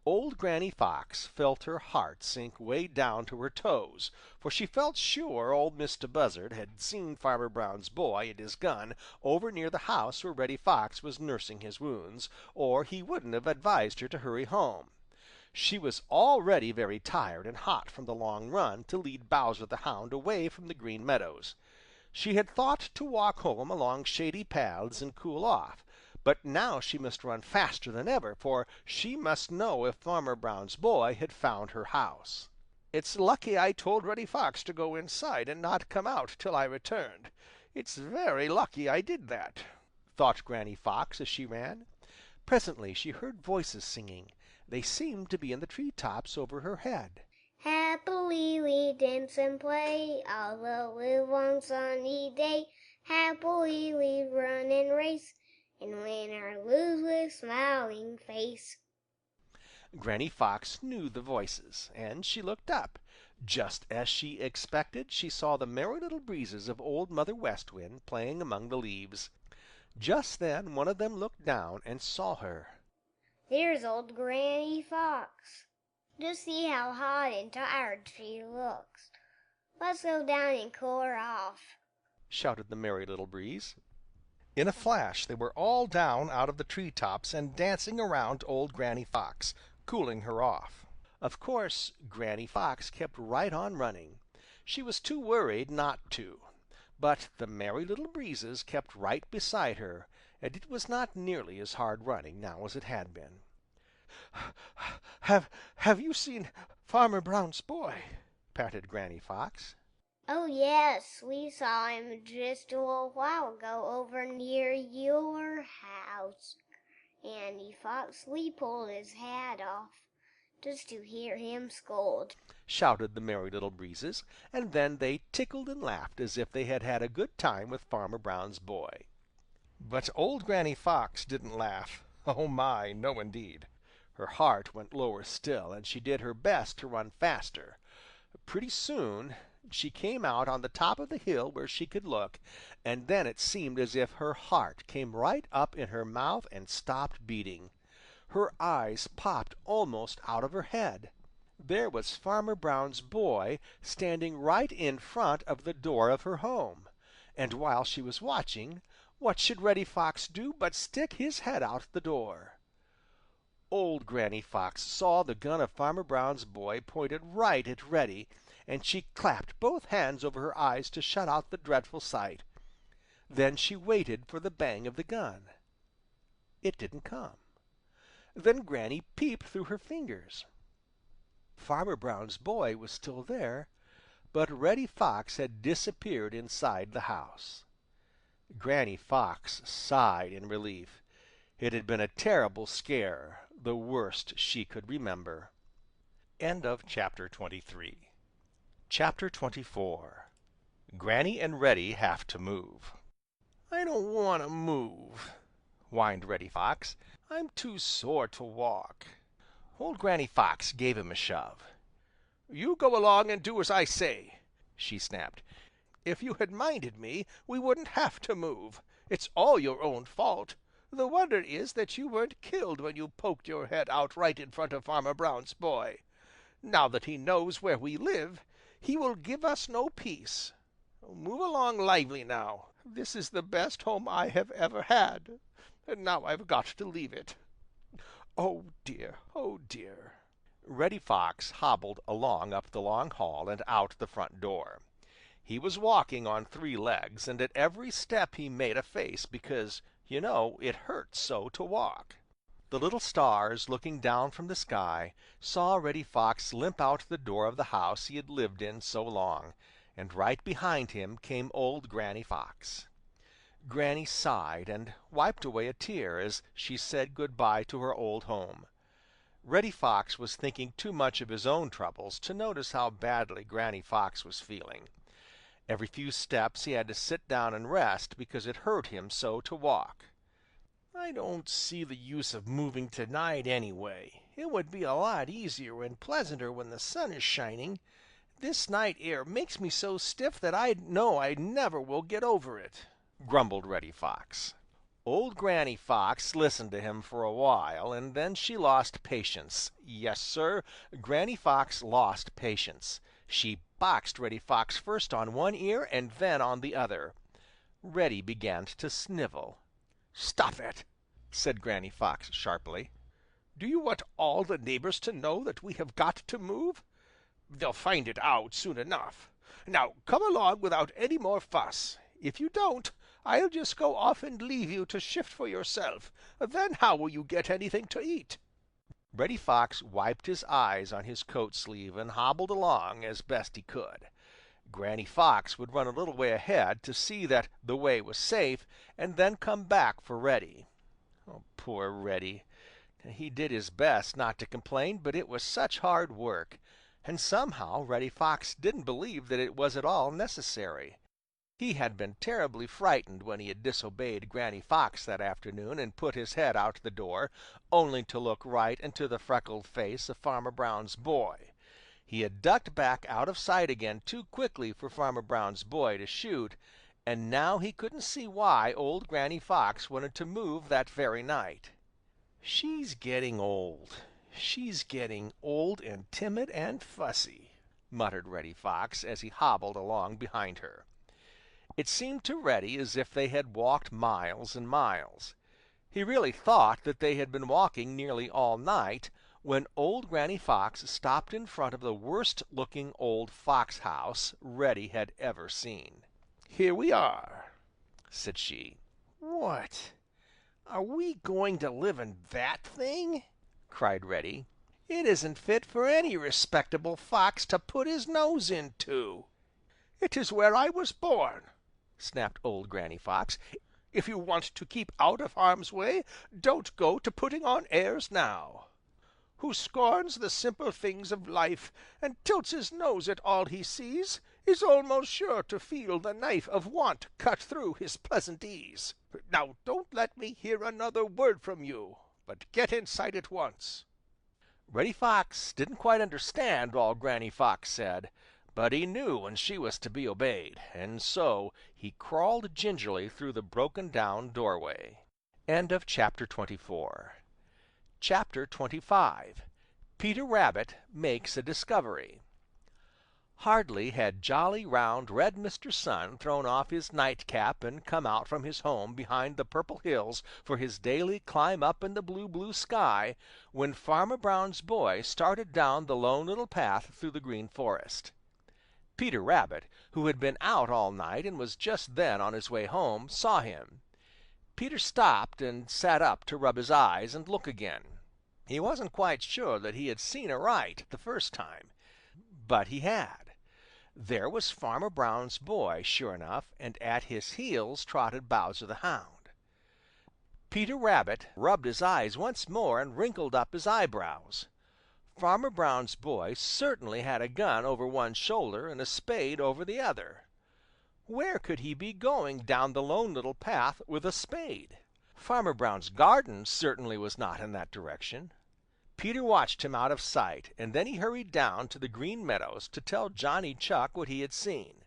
Old Granny Fox felt her heart sink way down to her toes, for she felt sure old Mr. Buzzard had seen Farmer Brown's boy and his gun over near the house where Reddy Fox was nursing his wounds, or he wouldn't have advised her to hurry home. She was already very tired and hot from the long run to lead Bowser the Hound away from the Green Meadows. She had thought to walk home along shady paths and cool off, but now she must run faster than ever, for she must know if Farmer Brown's boy had found her house. "It's lucky I told Reddy Fox to go inside and not come out till I returned. It's very lucky I did that," thought Granny Fox as she ran. Presently she heard voices singing. They seemed to be in the tree tops over her head. Happily we dance and play, all the live one sunny day. Happily we run and race, and win or lose with smiling face. Granny Fox knew the voices, and she looked up. Just as she expected, she saw the Merry Little Breezes of Old Mother West Wind playing among the leaves. Just then one of them looked down and saw her. "There's old Granny Fox. Just see how hot and tired she looks. Let's go down and cool her off," shouted the Merry Little Breeze. In a flash they were all down out of the tree tops and dancing around old Granny Fox, cooling her off. Of course, Granny Fox kept right on running. She was too worried not to. But the Merry Little Breezes kept right beside her, and it was not nearly as hard running now as it had been. Have you seen Farmer Brown's boy?" patted Granny Fox. "Oh, yes, we saw him just a little while ago over near your house. Granny Fox, we pulled his hat off just to hear him scold," shouted the Merry Little Breezes, and then they tickled and laughed as if they had had a good time with Farmer Brown's boy. But old Granny Fox didn't laugh. Oh my, no indeed. Her heart went lower still, and she did her best to run faster. Pretty soon she came out on the top of the hill where she could look, and then it seemed as if her heart came right up in her mouth and stopped beating. Her eyes popped almost out of her head. There was Farmer Brown's boy standing right in front of the door of her home, and while she was watching, what should Reddy Fox do but stick his head out the door. Old Granny Fox saw the gun of Farmer Brown's boy pointed right at Reddy, and she clapped both hands over her eyes to shut out the dreadful sight. Then she waited for the bang of the gun. It didn't come. Then Granny peeped through her fingers. Farmer Brown's boy was still there, but Reddy Fox had disappeared inside the house. Granny Fox sighed in relief. It had been a terrible scare, the worst she could remember. End of chapter 23. Chapter 24. Granny and Reddy Have to Move. "I don't want to move," whined Reddy Fox. "I'm too sore to walk." Old Granny Fox gave him a shove. "You go along and do as I say," she snapped. "If you had minded me, we wouldn't have to move. It's all your own fault. The wonder is that you weren't killed when you poked your head out right in front of Farmer Brown's boy. Now that he knows where we live, he will give us no peace. Move along lively now. This is the best home I have ever had, and now I've got to leave it. Oh dear, oh dear." Reddy Fox hobbled along up the long hall and out the front door. He was walking on 3 legs, and at every step he made a face because, you know, it hurt so to walk. The little stars, looking down from the sky, saw Reddy Fox limp out the door of the house he had lived in so long, and right behind him came old Granny Fox. Granny sighed and wiped away a tear as she said good-by to her old home. Reddy Fox was thinking too much of his own troubles to notice how badly Granny Fox was feeling. Every few steps he had to sit down and rest because it hurt him so to walk. "I don't see the use of moving tonight anyway. It would be a lot easier and pleasanter when the sun is shining. This night air makes me so stiff that I know I never will get over it," grumbled Reddy Fox. Old Granny Fox listened to him for a while, and then she lost patience. Yes, Sir, Granny Fox lost patience. She boxed Reddy Fox first on one ear and then on the other. Reddy began to snivel. "Stop it!" said Granny Fox sharply. "Do you want all the neighbors to know that we have got to move? They'll find it out soon enough. Now come along without any more fuss. If you don't, I'll just go off and leave you to shift for yourself. Then how will you get anything to eat?" Reddy Fox wiped his eyes on his coat sleeve and hobbled along as best he could. Granny Fox would run a little way ahead to see that the way was safe and then come back for Reddy. Oh, poor Reddy! He did his best not to complain, but it was such hard work, and somehow Reddy Fox didn't believe that it was at all necessary. He had been terribly frightened when he had disobeyed Granny Fox that afternoon and put his head out the door, only to look right into the freckled face of Farmer Brown's boy. He had ducked back out of sight again too quickly for Farmer Brown's boy to shoot, and now he couldn't see why old Granny Fox wanted to move that very night. "She's getting old. She's getting old and timid and fussy," muttered Reddy Fox as he hobbled along behind her. It seemed to Reddy as if they had walked miles and miles. He really thought that they had been walking nearly all night when old Granny Fox stopped in front of the worst-looking old fox house Reddy had ever seen. "Here we are," said she. "What? Are we going to live in that thing?" cried Reddy. "It isn't fit for any respectable fox to put his nose into." "It is where I was born," snapped old Granny Fox. "If you want to keep out of harm's way, don't go to putting on airs now. Who scorns the simple things of life and tilts his nose at all he sees is almost sure to feel the knife of want cut through his pleasant ease. Now don't let me hear another word from you, but get inside at once." Reddy Fox didn't quite understand all Granny Fox said, but he knew when she was to be obeyed, and so he crawled gingerly through the broken-down doorway. End of chapter 24. Chapter 25. Peter Rabbit Makes a Discovery. Hardly had jolly, round, red Mr. Sun thrown off his nightcap and come out from his home behind the Purple Hills for his daily climb up in the blue, blue sky, when Farmer Brown's boy started down the Lone Little Path through the Green Forest. Peter Rabbit, who had been out all night and was just then on his way home, saw him. Peter stopped and sat up to rub his eyes and look again. He wasn't quite sure that he had seen aright the first time, but he had. There was Farmer Brown's boy, sure enough, and at his heels trotted Bowser the Hound. Peter Rabbit rubbed his eyes once more and wrinkled up his eyebrows. Farmer Brown's boy certainly had a gun over one shoulder and a spade over the other. Where could he be going down the Lone Little Path with a spade? Farmer Brown's garden certainly was not in that direction. Peter watched him out of sight, and then he hurried down to the Green Meadows to tell Johnny Chuck what he had seen.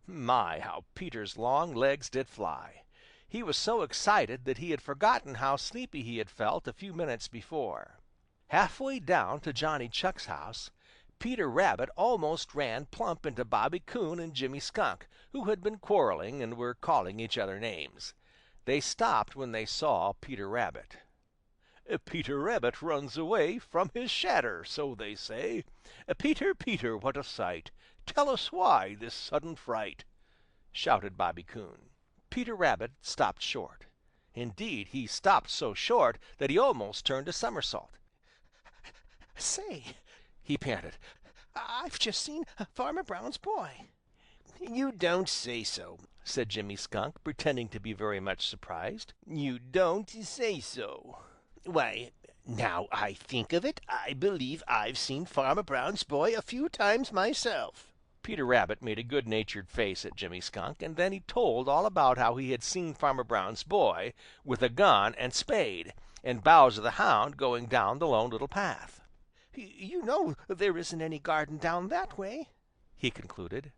My, how Peter's long legs did fly! He was so excited that he had forgotten how sleepy he had felt a few minutes before. Halfway down to Johnny Chuck's house, Peter Rabbit almost ran plump into Bobby Coon and Jimmy Skunk, who had been quarreling and were calling each other names. They stopped when they saw Peter Rabbit. "Peter Rabbit runs away from his shadder, so they say. Peter, Peter, what a sight! Tell us why this sudden fright?" shouted Bobby Coon. Peter Rabbit stopped short. Indeed, he stopped so short that he almost turned a somersault. Say, he panted, I've just seen Farmer Brown's boy. "You don't say so," said Jimmy Skunk, pretending to be very much surprised. "You don't say so. Why, now I think of it, I believe I've seen Farmer Brown's boy a few times myself." Peter Rabbit made a good-natured face at Jimmy Skunk, and then he told all about how he had seen Farmer Brown's boy with a gun and spade, and Bowser the Hound going down the Lone Little Path. You know there isn't any garden down that way, he concluded.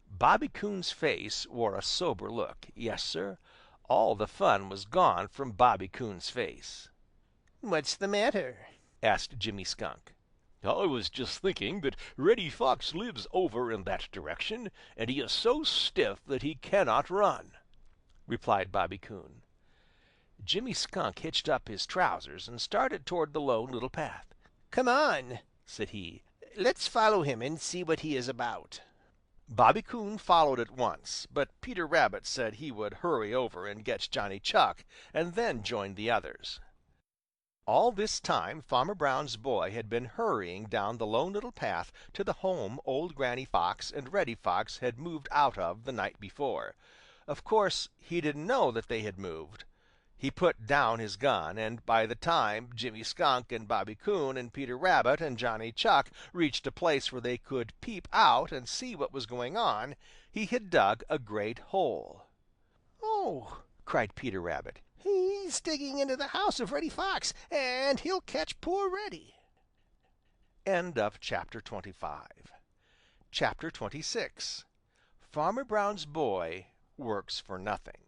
Bobby Coon's face wore a sober look. Yes, sir, all the fun was gone from Bobby Coon's face. "What's the matter?" asked Jimmy Skunk. "I was just thinking that Reddy Fox lives over in that direction, and he is so stiff that he cannot run," replied Bobby Coon. Jimmy Skunk hitched up his trousers and started toward the Lone Little Path. "Come on," said he. "Let's follow him and see what he is about." Bobby Coon followed at once, but Peter Rabbit said he would hurry over and get Johnny Chuck and then join the others. All this time Farmer Brown's boy had been hurrying down the Lone Little Path to the home old Granny Fox and Reddy Fox had moved out of the night before. Of course, he didn't know that they had moved. He put down his gun, and by the time Jimmy Skunk and Bobby Coon and Peter Rabbit and Johnny Chuck reached a place where they could peep out and see what was going on, he had dug a great hole. "Oh!" cried Peter Rabbit. "He's digging into the house of Reddy Fox, and he'll catch poor Reddy." End of chapter 25. Chapter 26. Farmer Brown's boy works for nothing.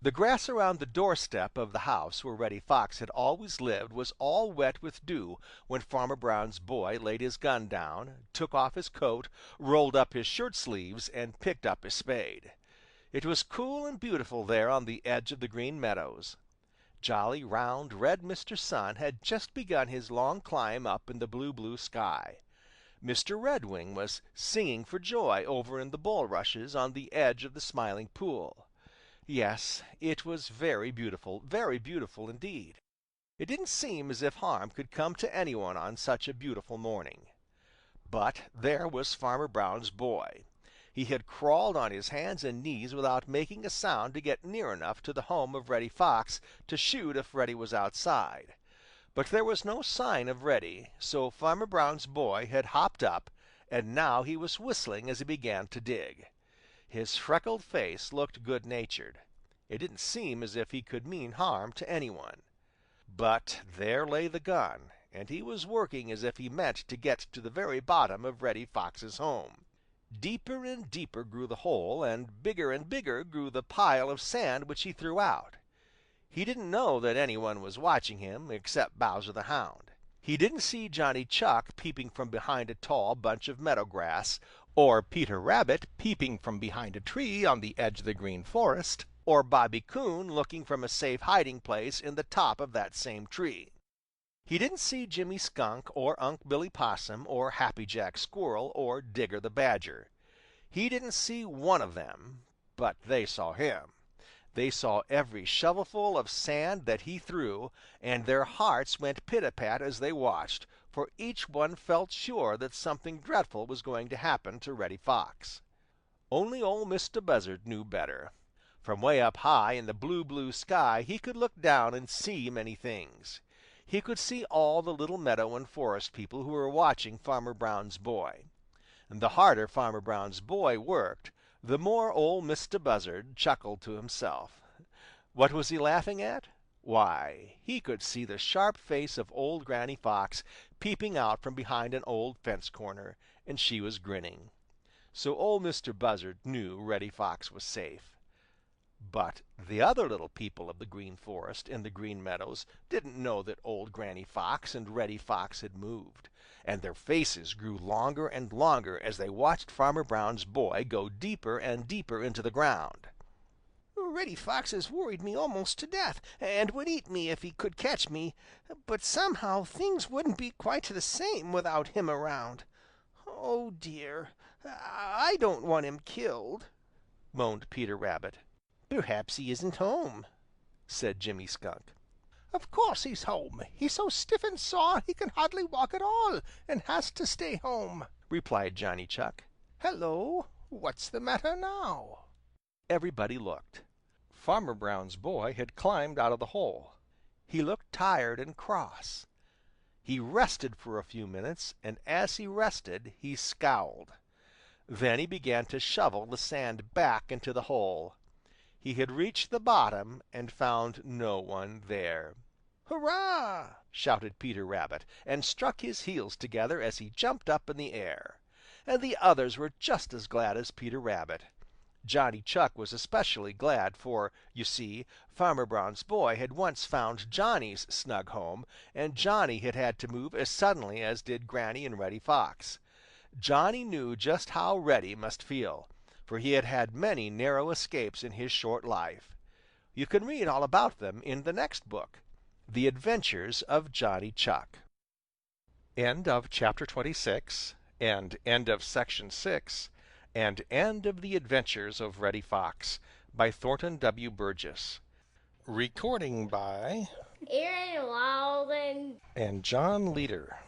The grass around the doorstep of the house where Reddy Fox had always lived was all wet with dew when Farmer Brown's boy laid his gun down, took off his coat, rolled up his shirt sleeves, and picked up his spade. It was cool and beautiful there on the edge of the Green Meadows. Jolly, round, red Mr. Sun had just begun his long climb up in the blue, blue sky. Mr. Redwing was singing for joy over in the bulrushes on the edge of the Smiling Pool. Yes, it was very beautiful indeed. It didn't seem as if harm could come to any one on such a beautiful morning. But there was Farmer Brown's boy. He had crawled on his hands and knees without making a sound to get near enough to the home of Reddy Fox to shoot if Reddy was outside. But there was no sign of Reddy, so Farmer Brown's boy had hopped up, and now he was whistling as he began to dig. His freckled face looked good-natured. It didn't seem as if he could mean harm to any one. But there lay the gun, and he was working as if he meant to get to the very bottom of Reddy Fox's home. Deeper and deeper grew the hole, and bigger grew the pile of sand which he threw out. He didn't know that any one was watching him except Bowser the Hound. He didn't see Johnny Chuck peeping from behind a tall bunch of meadow grass, or Peter Rabbit peeping from behind a tree on the edge of the Green Forest, or Bobby Coon looking from a safe hiding place in the top of that same tree. He didn't see Jimmy Skunk or Unc Billy Possum or Happy Jack Squirrel or Digger the Badger. He didn't see one of them, but they saw him. They saw every shovelful of sand that he threw, and their hearts went pit-a-pat as they watched, for each one felt sure that something dreadful was going to happen to Reddy Fox. Only Ol' Mistah Buzzard knew better. From way up high in the blue, blue sky he could look down and see many things. He could see all the little meadow and forest people who were watching Farmer Brown's boy. And the harder Farmer Brown's boy worked, the more Ol' Mistah Buzzard chuckled to himself. What was he laughing at? Why, he could see the sharp face of old Granny Fox peeping out from behind an old fence corner, and she was grinning. So Ol' Mistah Buzzard knew Reddy Fox was safe. But the other little people of the Green Forest and the Green Meadows didn't know that old Granny Fox and Reddy Fox had moved, and their faces grew longer and longer as they watched Farmer Brown's boy go deeper and deeper into the ground. Reddy Fox has worried me almost to death, and would eat me if he could catch me, but somehow things wouldn't be quite the same without him around. Oh dear, I don't want him killed," moaned Peter Rabbit. "Perhaps he isn't home," said Jimmy Skunk. "Of course he's home. He's so stiff and sore he can hardly walk at all, and has to stay home," replied Johnny Chuck. "Hello, what's the matter now?" Everybody looked. Farmer Brown's boy had climbed out of the hole. He looked tired and cross. He rested for a few minutes, and as he rested he scowled. Then he began to shovel the sand back into the hole. He had reached the bottom and found no one there. "Hurrah!" shouted Peter Rabbit, and struck his heels together as he jumped up in the air. And the others were just as glad as Peter Rabbit. Johnny Chuck was especially glad, for, you see, Farmer Brown's boy had once found Johnny's snug home, and Johnny had had to move as suddenly as did Granny and Reddy Fox. Johnny knew just how Reddy must feel, for he had had many narrow escapes in his short life. You can read all about them in the next book, The Adventures of Johnny Chuck. End of chapter 26, and end of section 6, and end of The Adventures of Reddy Fox by Thornton W. Burgess. Recording by Aaron Walden and John Leader.